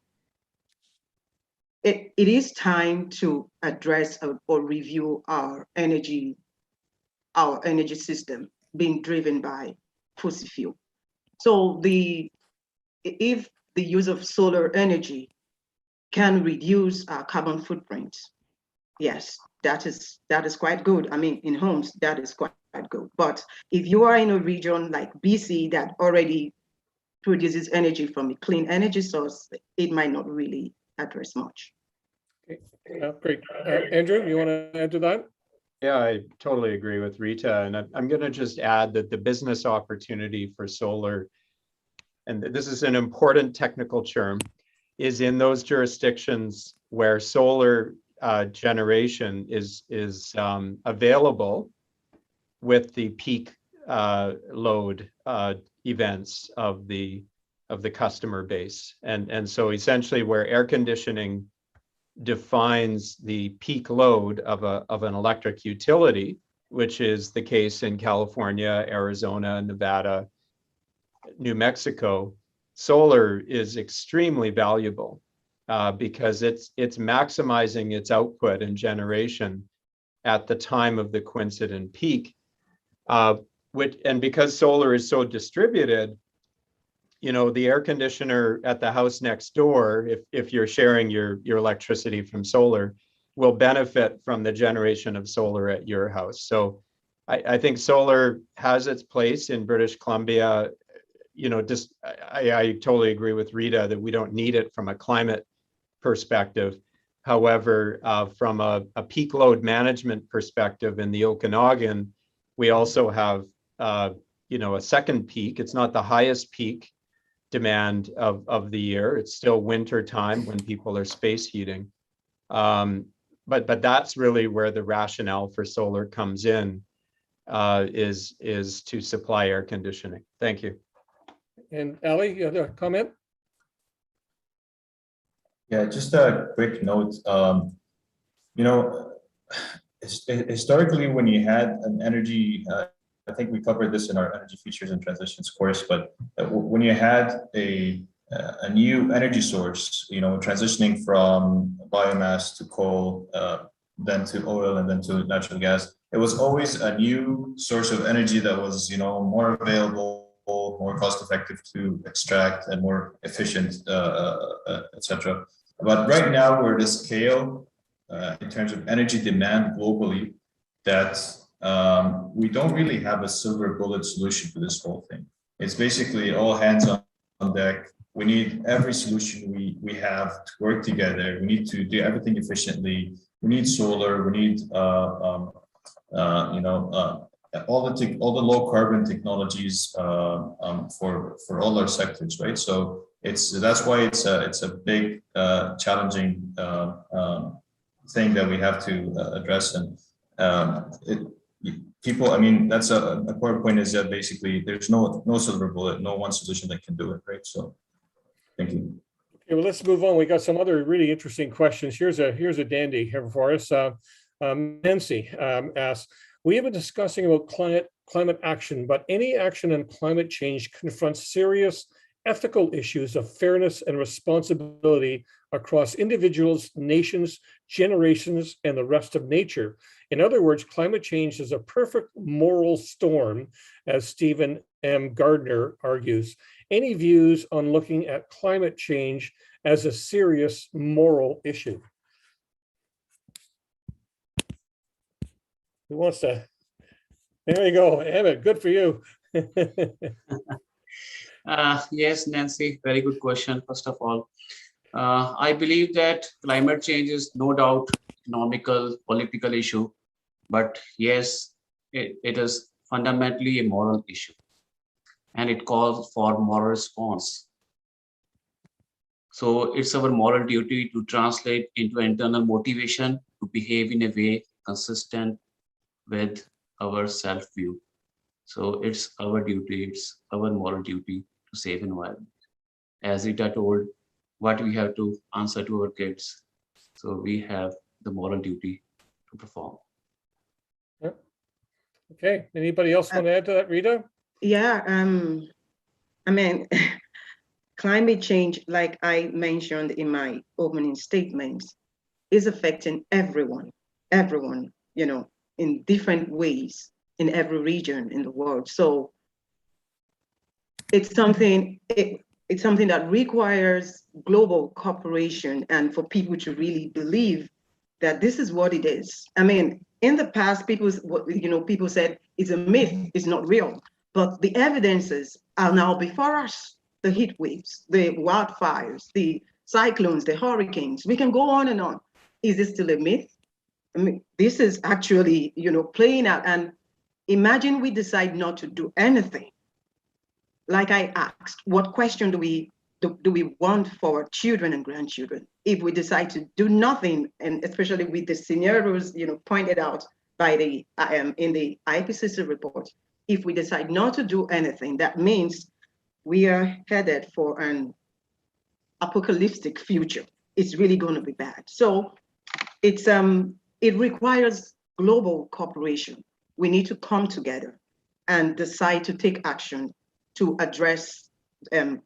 it is time to address or review our energy system being driven by fossil fuel. So if the use of solar energy can reduce our carbon footprint, yes, that is quite good. I mean, in homes, that is quite good. But if you are in a region like BC that already produces energy from a clean energy source, it might not really address much. Okay. Great. Andrew, you want to add to that? Yeah, I totally agree with Rita. And I'm going to just add that the business opportunity for solar, and this is an important technical term, is in those jurisdictions where solar generation is available with the peak load events of the customer base. And so essentially where air conditioning defines the peak load of an electric utility, which is the case in California, Arizona, Nevada, New Mexico, solar is extremely valuable because it's maximizing its output and generation at the time of the coincident peak. And because solar is so distributed, you know, the air conditioner at the house next door, if you're sharing your electricity from solar, will benefit from the generation of solar at your house. So I think solar has its place in British Columbia. You know, just I totally agree with Rita that we don't need it from a climate perspective. However, from a peak load management perspective in the Okanagan, we also have you know, a second peak. It's not the highest peak demand of the year. It's still winter time when people are space heating. But that's really where the rationale for solar comes in, is to supply air conditioning. Thank you. And Ali, you have a comment? Yeah, just a quick note. You know, historically, when you had an energy, I think we covered this in our energy features and transitions course, but when you had a new energy source, you know, transitioning from biomass to coal, then to oil, and then to natural gas, it was always a new source of energy that was, you know, more available, more cost effective to extract, and more efficient, etc. But right now we're at a scale in terms of energy demand globally that we don't really have a silver bullet solution for this whole thing. It's basically all hands on deck. We need every solution we have to work together. We need to do everything efficiently. We need solar. We need all the low carbon technologies for all our sectors, right? So that's why it's a big challenging thing that we have to address. And people, I mean, that's a core point, is that basically there's no silver bullet, no one solution that can do it, right? So thank you. Okay, well, let's move on. We got some other really interesting questions. Here's a dandy here for us. Nancy asks, we have been discussing about climate action, but any action on climate change confronts serious ethical issues of fairness and responsibility across individuals, nations, generations, and the rest of nature. In other words, climate change is a perfect moral storm, as Stephen M. Gardner argues. Any views on looking at climate change as a serious moral issue? Who wants to? There you go, Emmett, good for you. Yes, Nancy, very good question. First of all, I believe that climate change is no doubt economical, political issue, but yes, it is fundamentally a moral issue, and it calls for moral response. So it's our moral duty to translate into internal motivation to behave in a way consistent with our self-view. So it's our duty, it's our moral duty to save environment. As Rita told, what we have to answer to our kids. So we have the moral duty to perform. Yep. Okay, anybody else want to add to that, Rita? Yeah, I mean, climate change, like I mentioned in my opening statements, is affecting everyone, you know, in different ways in every region in the world. So it's something that requires global cooperation, and for people to really believe that this is what it is. I mean, in the past, people said it's a myth, it's not real, but the evidences are now before us. The heat waves, the wildfires, the cyclones, the hurricanes, we can go on and on. Is this still a myth? I mean, this is actually, playing out. And imagine we decide not to do anything. Like I asked, what question do we want for our children and grandchildren if we decide to do nothing? And especially with the scenarios, pointed out by the in the IPCC report, if we decide not to do anything, that means we are headed for an apocalyptic future. It's really going to be bad. So it requires global cooperation. We need to come together and decide to take action to address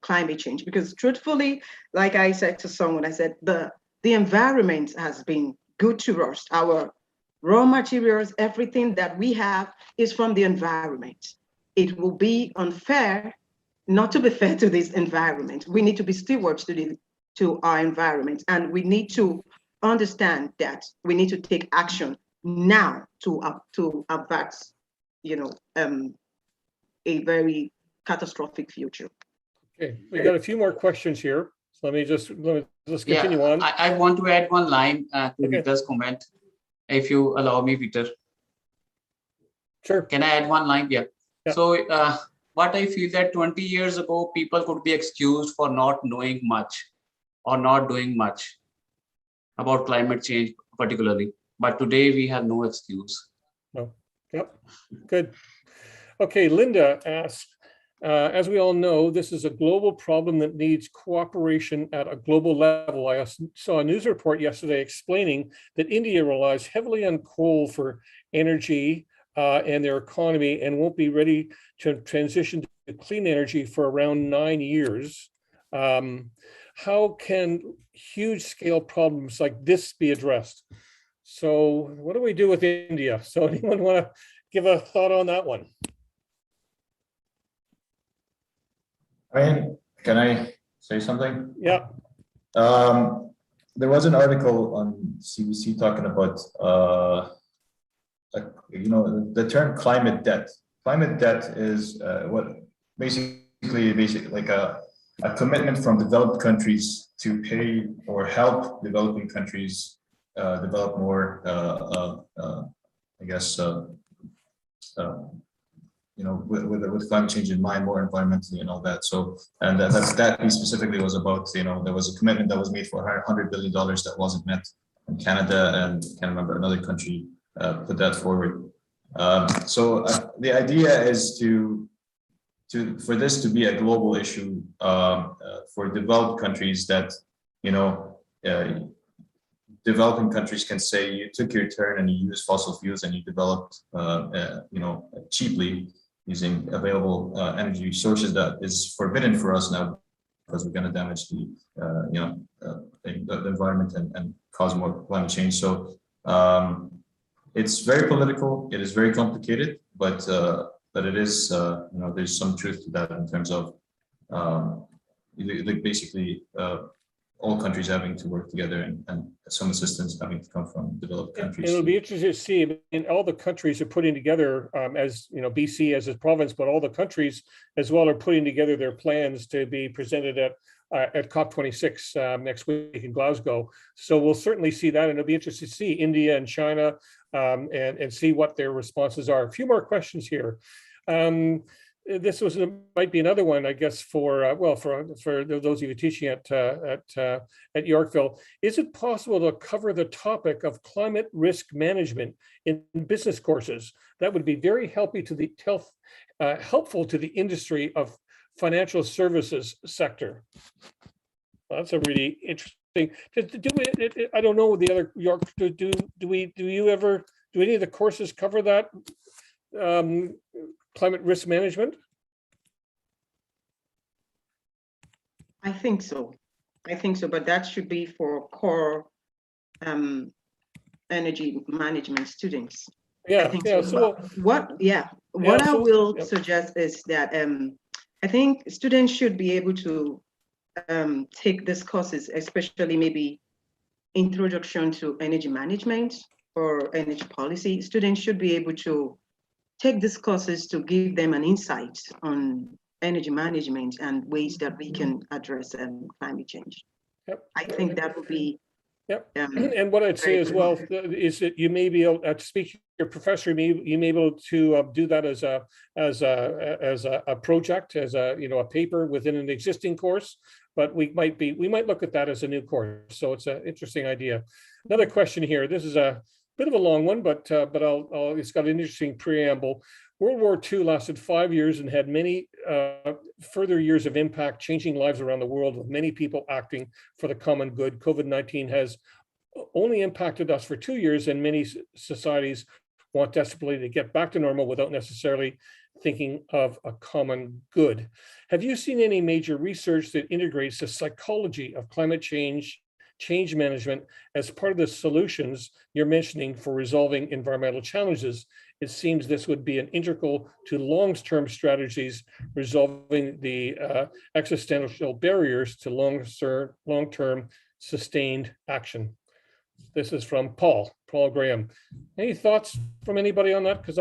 climate change. Because truthfully, like I said to someone, I said, the environment has been good to us. Our raw materials, everything that we have is from the environment. It will be unfair not to be fair to this environment. We need to be stewards to our environment, and we need to understand that we need to take action now to avert, a very catastrophic future. Okay, we got a few more questions here. So let me just continue on. I want to add one line to Okay. Peter's comment, if you allow me, Peter. Sure. Can I add one line? Yeah. So what I feel that 20 years ago, people could be excused for not knowing much or not doing much about climate change particularly. But today we have no excuse. No. Yep. Good. Okay, Linda asked, as we all know, this is a global problem that needs cooperation at a global level. I saw a news report yesterday explaining that India relies heavily on coal for energy and their economy, and won't be ready to transition to clean energy for around 9 years. How can huge scale problems like this be addressed? So what do we do with India? So anyone want to give a thought on that one? Can I say something? Yeah. There was an article on CBC talking about the term climate debt. Climate debt is what basically like a commitment from developed countries to pay or help developing countries develop more, with climate change in mind, more environmentally and all that. So, and that piece specifically was about, there was a commitment that was made for $100 billion that wasn't met. And Canada and I can't remember another country put that forward. So the idea is for this to be a global issue for developed countries that, developing countries can say you took your turn and you used fossil fuels and you developed, cheaply using available energy sources that is forbidden for us now because we're going to damage the environment and cause more climate change. So it's very political. It is very complicated, but it is there's some truth to that in terms of basically all countries having to work together and some assistance having to come from developed countries. It'll be interesting to see. I mean, all the countries are putting together, as BC as a province, but all the countries as well are putting together their plans to be presented at COP26 next week in Glasgow. So we'll certainly see that, and it'll be interesting to see India and China and see what their responses are. A few more questions here. This might be another one, I guess, for those of you teaching at Yorkville. Is it possible to cover the topic of climate risk management in business courses? That would be very helpful to the industry of financial services sector. Well, that's a really interesting. I don't know the other York. Do any of the courses cover that? Climate risk management? I think so, but that should be for core energy management students. Yeah, So. So what I will suggest is that I think students should be able to take these courses, especially maybe introduction to energy management or energy policy. Students should be able to take these courses to give them an insight on energy management and ways that we can address climate change. Yep. I think that would be. Yep. And what I'd say as well is that you may be able to speak to your professor. You may be able to do that as a project, as a paper within an existing course. But we might look at that as a new course. So it's an interesting idea. Another question here. This is a bit of a long one, but it's got an interesting preamble. World War II lasted 5 years and had many further years of impact, changing lives around the world, with many people acting for the common good. COVID-19 has only impacted us for 2 years, and many societies want desperately to get back to normal without necessarily thinking of a common good. Have you seen any major research that integrates the psychology of climate change management as part of the solutions you're mentioning for resolving environmental challenges? It seems this would be an integral to long-term strategies resolving the existential barriers to long-term sustained action. This is from Paul Graham. Any thoughts from anybody on that? Because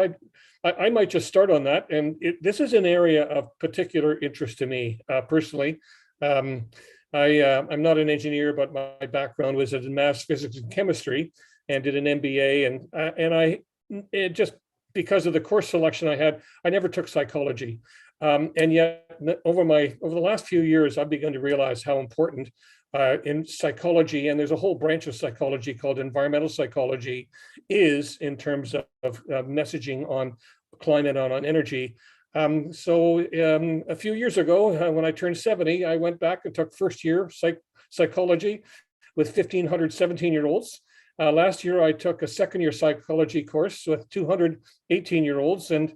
I might just start on that. And this is an area of particular interest to me personally. I'm not an engineer, but my background was in math, physics, and chemistry, and did an MBA. And just because of the course selection I had, I never took psychology. And yet, over the last few years, I've begun to realize how important in psychology, and there's a whole branch of psychology called environmental psychology, is in terms of messaging on climate and on energy. So a few years ago, when I turned 70, I went back and took first year psychology with 1,500 17-year-olds. Last year, I took a second year psychology course with 200 18-year-olds. And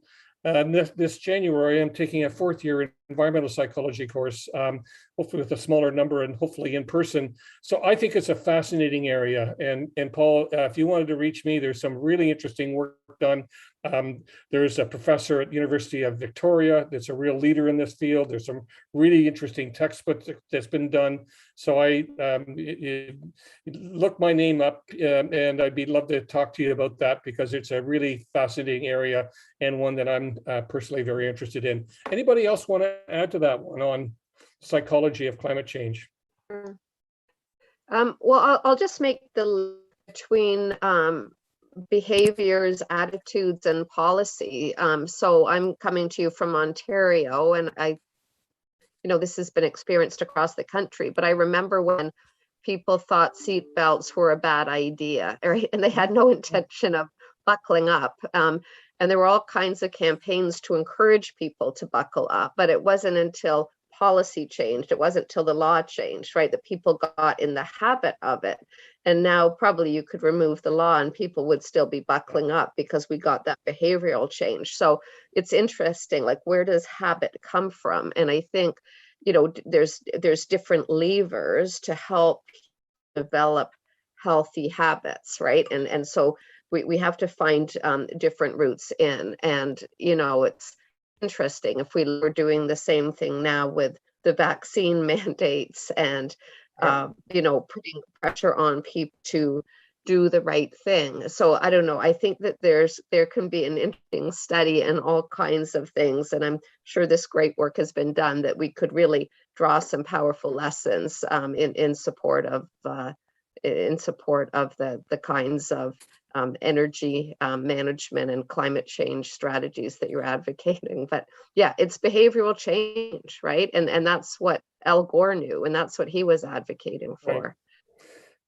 this January, I'm taking a fourth year environmental psychology course, hopefully with a smaller number and hopefully in person. So I think it's a fascinating area. And Paul, if you wanted to reach me, there's some really interesting work done. There's a professor at University of Victoria that's a real leader in this field. There's some really interesting textbooks that's been done. So I look my name up, and I'd love to talk to you about that, because it's a really fascinating area and one that I'm personally very interested in. Anybody else want to add to that one on psychology of climate change? Well, I'll just make the link between behaviors, attitudes, and policy. So I'm coming to you from Ontario, and this has been experienced across the country, but I remember when people thought seat belts were a bad idea, right? And they had no intention of buckling up. And there were all kinds of campaigns to encourage people to buckle up, but it wasn't until policy changed, it wasn't till the law changed, right, that people got in the habit of it. And now probably you could remove the law and people would still be buckling up because we got that behavioral change. So it's interesting, like, where does habit come from? And I think, there's different levers to help develop healthy habits, right? And so we have to find different routes in. And, it's interesting if we were doing the same thing now with the vaccine mandates and, putting pressure on people to do the right thing. So I don't know. I think that there can be an interesting study in all kinds of things. And I'm sure this great work has been done that we could really draw some powerful lessons in support of the kinds of energy management and climate change strategies that you're advocating. But yeah, it's behavioral change, right? And that's what Al Gore knew, and that's what he was advocating for. Right.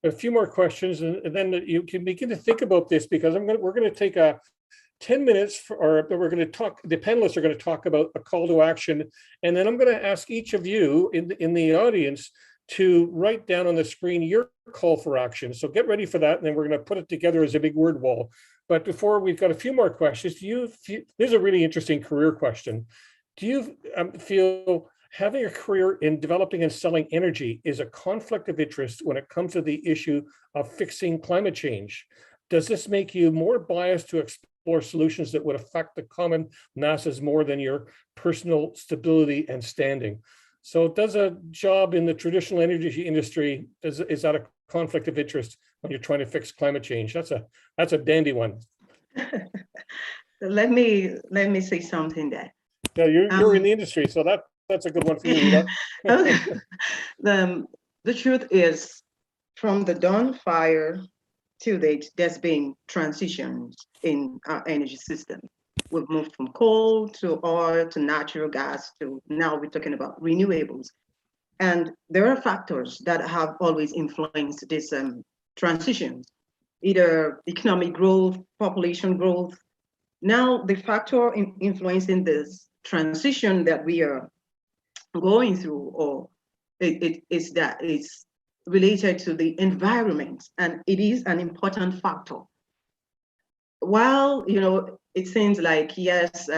A few more questions, and then you can begin to think about this, because we're going to take a 10 minutes we're going to talk. The panelists are going to talk about a call to action, and then I'm going to ask each of you in the audience to write down on the screen your call for action. So get ready for that, and then we're going to put it together as a big word wall. But before, we've got a few more questions. This is a really interesting career question. Do you feel having a career in developing and selling energy is a conflict of interest when it comes to the issue of fixing climate change? Does this make you more biased to explore solutions that would affect the common masses more than your personal stability and standing? So does a job in the traditional energy industry, is that a conflict of interest when you're trying to fix climate change? That's a dandy one. Let me say something there. Yeah, you're in the industry, so that's a good one for you, Rita. The truth is, from the dawn fire to date, there's been transitions in our energy system. We've moved from coal to oil to natural gas to now we're talking about renewables. And there are factors that have always influenced this transitions, either economic growth, population growth. Now, the factor influencing this transition that we are going through, or it is that it's related to the environment, and it is an important factor. While, it seems like, yes,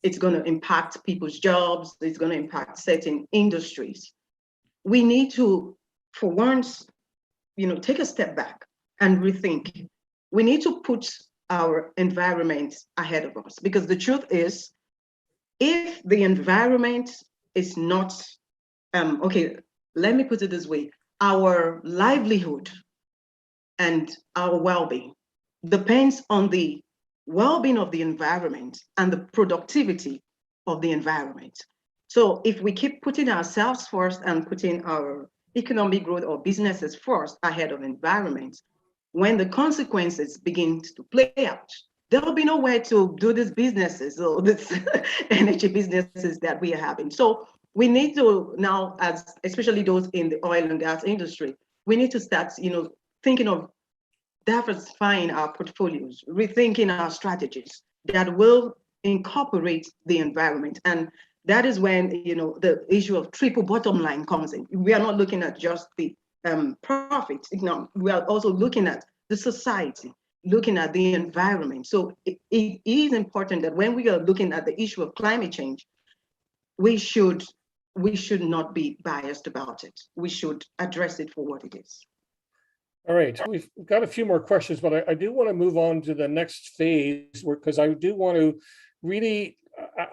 it's going to impact people's jobs, it's going to impact certain industries, we need to, for once, take a step back and rethink. We need to put our environment ahead of us, because the truth is, if the environment is not, okay, let me put it this way, our livelihood and our well-being depends on the well-being of the environment and the productivity of the environment. So if we keep putting ourselves first and putting our economic growth or businesses first ahead of environment, when the consequences begin to play out, there will be nowhere to do these businesses or this energy businesses that we are having. So we need to now, especially those in the oil and gas industry, we need to start, thinking of diversifying our portfolios, rethinking our strategies that will incorporate the environment. And that is when, the issue of triple bottom line comes in. We are not looking at just the profit. We are also looking at the society, looking at the environment. So it is important that when we are looking at the issue of climate change, we should not be biased about it. We should address it for what it is. All right, we've got a few more questions, but I do want to move on to the next phase, because I do want to really,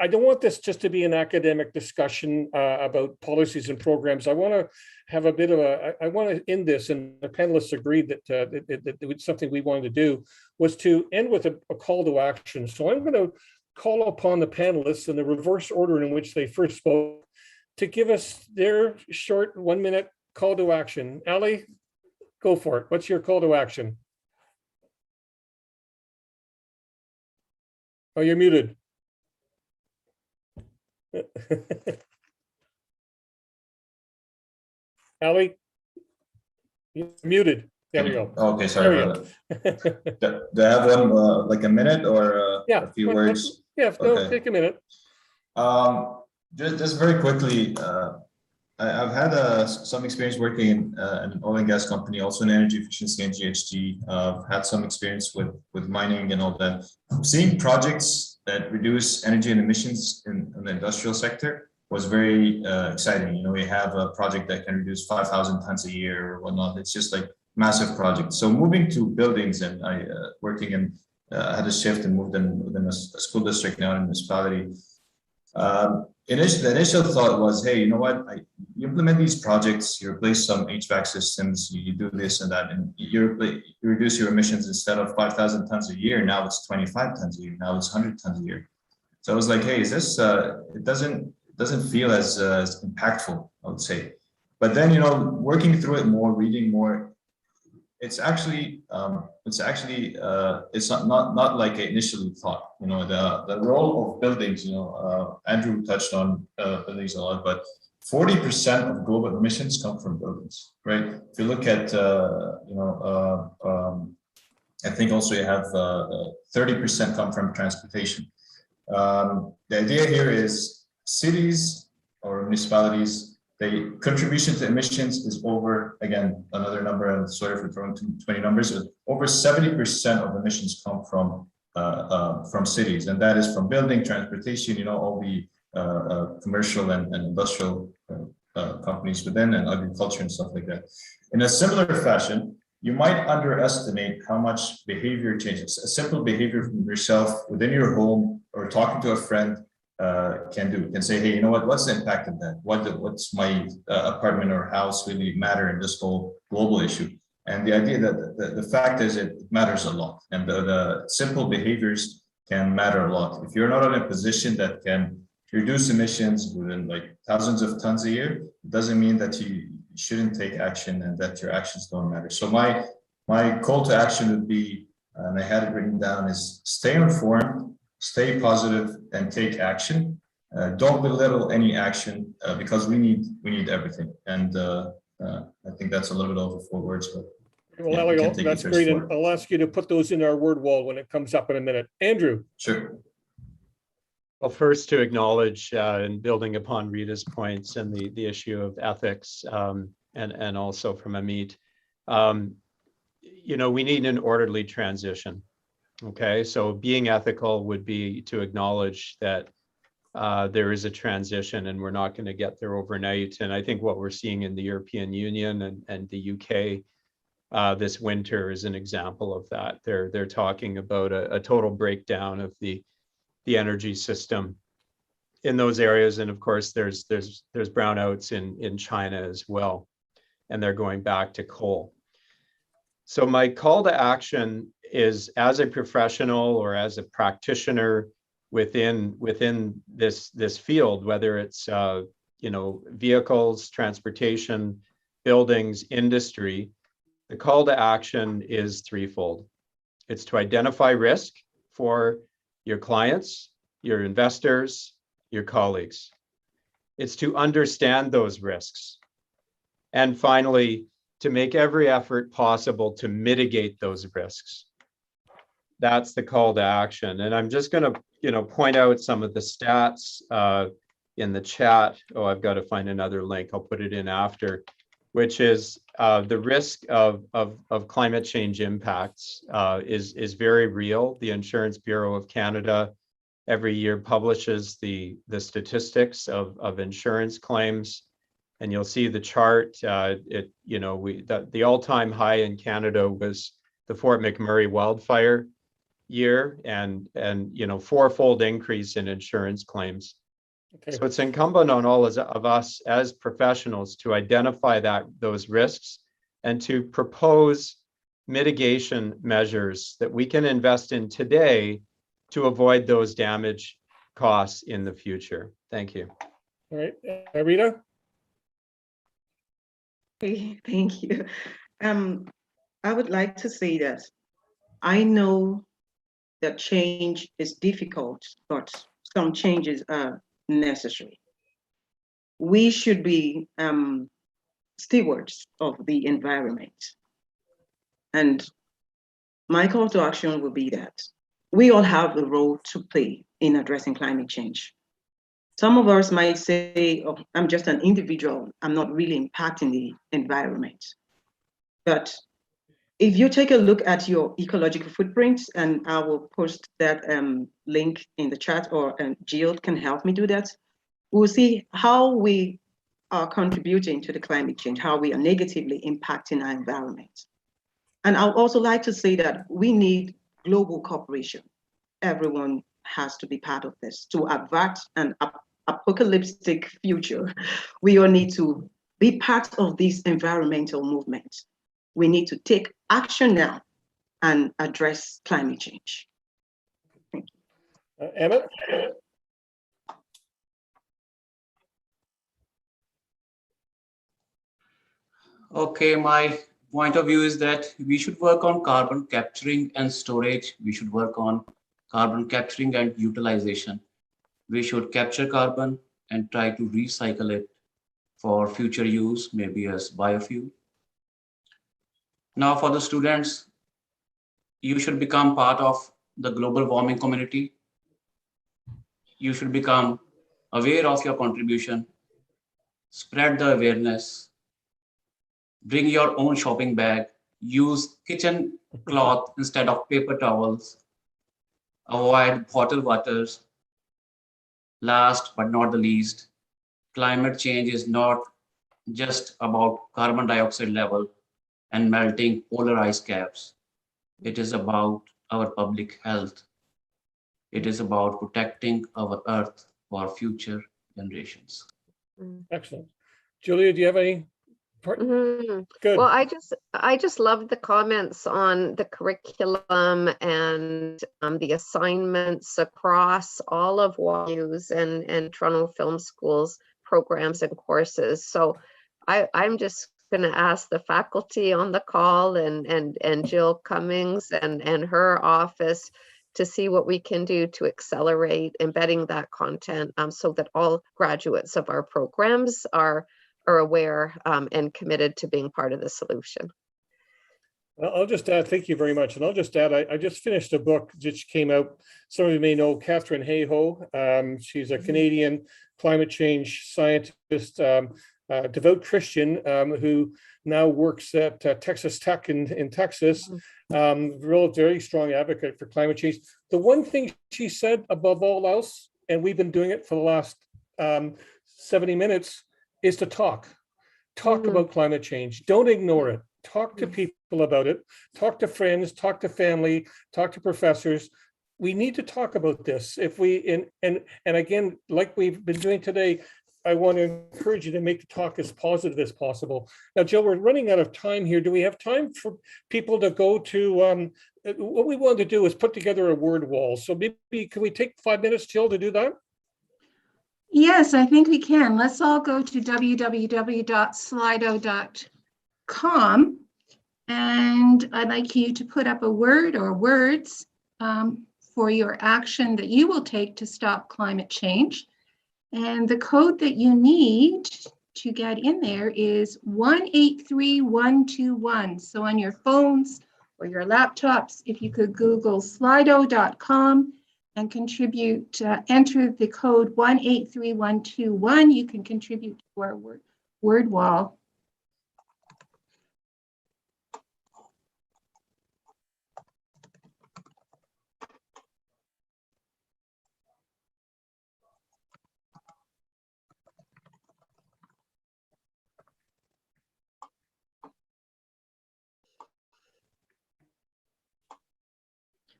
I don't want this just to be an academic discussion about policies and programs. I want to have a bit of I want to end this, and the panelists agreed that it's something we wanted to do, was to end with a call to action. So I'm going to call upon the panelists in the reverse order in which they first spoke to give us their short 1-minute call to action. Ali, go for it. What's your call to action? Oh, you're muted. Ali, you're muted. There we go. Okay, sorry There we about that. Do I have one, like a minute or Yeah. a few words? Yeah, no, Okay. take a minute. Just very quickly, I've had some experience working in an oil and gas company, also in energy efficiency and GHG. I've had some experience with mining and all that. Seeing projects that reduce energy and emissions in the industrial sector was very exciting. You know, we have a project that can reduce 5,000 tons a year or whatnot. It's just like massive project. So moving to buildings, and I working in had a shift and moved within a school district now in a municipality. The initial thought was, hey, you know what? You implement these projects, you replace some HVAC systems, you do this and that, and you reduce your emissions. Instead of 5,000 tons a year, now it's 25 tons a year. Now it's 100 tons a year. So I was like, hey, is this? It doesn't feel as impactful, I would say. But then, you know, working through it more, reading more, it's not like I initially thought. You know, the role of buildings, you know, Andrew touched on buildings a lot, but 40% of global emissions come from buildings, right? If you look at I think also you have 30% come from transportation. The idea here is cities or municipalities, the contribution to emissions is over, again, another number, and sorry for throwing 20 numbers, over 70% of emissions come from cities, and that is from building, transportation, you know, all the commercial and industrial companies within, and agriculture and stuff like that. In a similar fashion, you might underestimate how much behavior changes. A simple behavior from yourself within your home or talking to a friend can say, hey, you know what? What's the impact of that? What's my apartment or house really matter in this whole global issue? And the idea that the fact is it matters a lot, and the simple behaviors can matter a lot. If you're not in a position that can reduce emissions within like thousands of tons a year, it doesn't mean that you shouldn't take action and that your actions don't matter. So my call to action would be, and I had it written down, is stay informed, stay positive, and take action. Don't belittle any action because we need everything. And I think that's a little bit over 4 words, but Well, yeah, Ali, we can take that's it great. forward. And I'll ask you to put those in our word wall when it comes up in a minute. Andrew. Sure. Well, first to acknowledge and building upon Rita's points and the issue of ethics and also from Amit, you know, we need an orderly transition. Okay, so being ethical would be to acknowledge that there is a transition and we're not going to get there overnight. And I think what we're seeing in the European Union and the UK this winter is an example of that. They're talking about a total breakdown of the energy system in those areas. And of course, there's brownouts in China as well, and they're going back to coal. So my call to action is, as a professional or as a practitioner within this field, whether it's you know, vehicles, transportation, buildings, industry, the call to action is threefold. It's to identify risk for your clients, your investors, your colleagues. It's to understand those risks. And finally, to make every effort possible to mitigate those risks. That's the call to action. And I'm just going to, you know, point out some of the stats in the chat. Oh, I've got to find another link. I'll put it in after, which is the risk of climate change impacts is very real. The Insurance Bureau of Canada every year publishes the statistics of insurance claims. And you'll see the chart. You know, the all-time high in Canada was the Fort McMurray wildfire year, and you know, 4-fold increase in insurance claims. Okay. So it's incumbent on all of us as professionals to identify those risks and to propose mitigation measures that we can invest in today to avoid those damage costs in the future. Thank you. All right, Rita. Thank you. I would like to say that I know that change is difficult, but some changes are necessary. We should be stewards of the environment. And my call to action will be that we all have a role to play in addressing climate change. Some of us might say, oh, I'm just an individual, I'm not really impacting the environment. But if you take a look at your ecological footprint, and I will post that link in the chat, or Jill can help me do that, we'll see how we are contributing to the climate change, how we are negatively impacting our environment. And I'd also like to say that we need global cooperation. Everyone has to be part of this to avert an apocalyptic future. We all need to be part of this environmental movement. We need to take action now and address climate change. Thank you. Emmett? Okay, my point of view is that we should work on carbon capturing and storage. We should work on carbon capturing and utilization. We should capture carbon and try to recycle it for future use, maybe as biofuel. Now for the students, you should become part of the global warming community. You should become aware of your contribution, spread the awareness, bring your own shopping bag, use kitchen cloth instead of paper towels, avoid bottled waters. Last but not the least, climate change is not just about carbon dioxide level and melting polar ice caps. It is about our public health. It is about protecting our earth for future generations. Excellent. Julia, do you have any part? Good. Well, I just loved the comments on the curriculum and the assignments across all of WAU's and Toronto Film School's programs and courses. So I'm just going to ask the faculty on the call and Jill Cummings and her office to see what we can do to accelerate embedding that content so that all graduates of our programs are aware and committed to being part of the solution. I'll just add, thank you very much. And I'll just add, I just finished a book which came out. Some of you may know Catherine Hayhoe. She's a Canadian climate change scientist, devout Christian who now works at Texas Tech in Texas. Real very strong advocate for climate change. The one thing she said above all else, and we've been doing it for the last 70 minutes, is to talk about climate change. Don't ignore it. Talk to people about it. Talk to friends, talk to family, talk to professors. We need to talk about this. If we, and again, like we've been doing today, I want to encourage you to make the talk as positive as possible. Now, Jill, we're running out of time here. Do we have time for people to go to, what we want to do is put together a word wall. So maybe, can we take 5 minutes, Jill, to do that? Yes, I think we can. Let's all go to www.slido.com, and I'd like you to put up a word or words for your action that you will take to stop climate change. And the code that you need to get in there is 183121. So on your phones or your laptops, if you could Google slido.com and contribute, enter the code 183121, you can contribute to our word wall.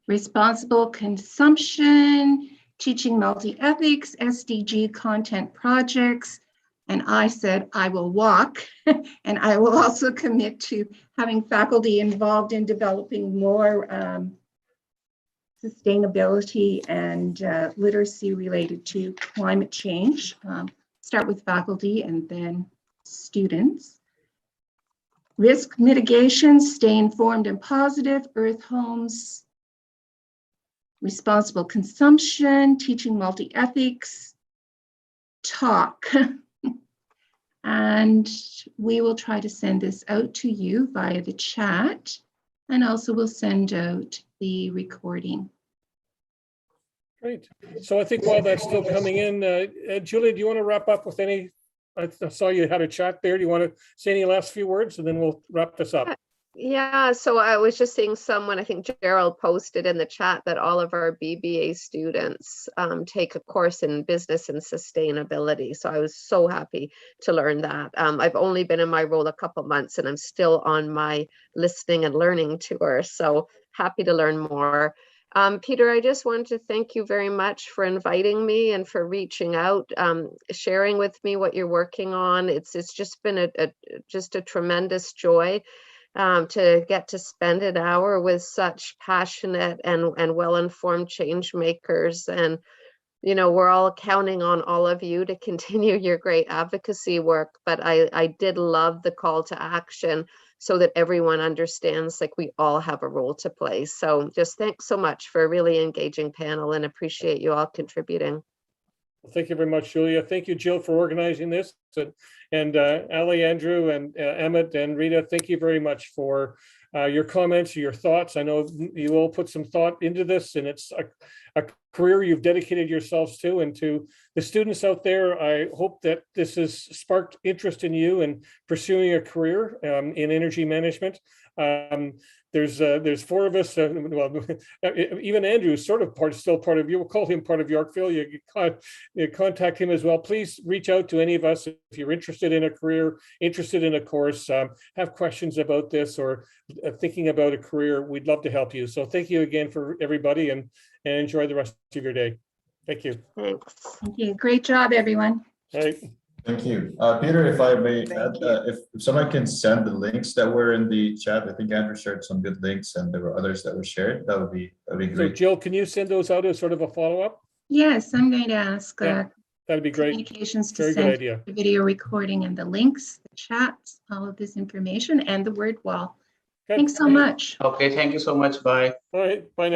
Responsible consumption, teaching multi-ethics, SDG content projects. And I said, I will walk, and I will also commit to having faculty involved in developing more sustainability and literacy related to climate change. Start with faculty and then students. Risk mitigation, stay informed and positive, Earth Homes, responsible consumption, teaching multi-ethics, talk. And we will try to send this out to you via the chat, and also we'll send out the recording. Great. So I think while that's still coming in, Julie, do you want to wrap up with any, I saw you had a chat there. Do you want to say any last few words and then we'll wrap this up? Yeah, so I was just seeing someone, I think Gerald posted in the chat that all of our BBA students take a course in business and sustainability. So I was so happy to learn that. I've only been in my role a couple months and I'm still on my listening and learning tour. So happy to learn more. Peter, I just wanted to thank you very much for inviting me and for reaching out, sharing with me what you're working on. It's just been just a tremendous joy. To get to spend an hour with such passionate and well-informed change makers. And, you know, we're all counting on all of you to continue your great advocacy work. But I did love the call to action so that everyone understands like we all have a role to play. So just thanks so much for a really engaging panel and appreciate you all contributing. Thank you very much, Julia. Thank you, Jill, for organizing this. And Ali, Andrew, and Emmett, and Rita, thank you very much for your comments, your thoughts. I know you all put some thought into this, and it's a career you've dedicated yourselves to. And to the students out there, I hope that this has sparked interest in you in pursuing a career in energy management. There's four of us. Well, even Andrew is sort of still part of you. We'll call him part of Yorkville. You contact him as well. Please reach out to any of us if you're interested in a career, interested in a course, have questions about this, or thinking about a career. We'd love to help you. So thank you again for everybody, and enjoy the rest of your day. Thank you. Thanks. Thank you. Great job, everyone. All right. Thank you. Peter, if I may Thank add, you. if someone can send the links that were in the chat, I think Andrew shared some good links and there were others that were shared. That'd be So great. Jill, can you send those out as sort of a follow-up? Yes, I'm going to ask Yeah, that'd be great. communications to Very good send idea. the video recording and the links, the chats, all of this information, and the word wall. Okay. Thanks so much. Okay, thank you so much. Bye. All right. Bye now.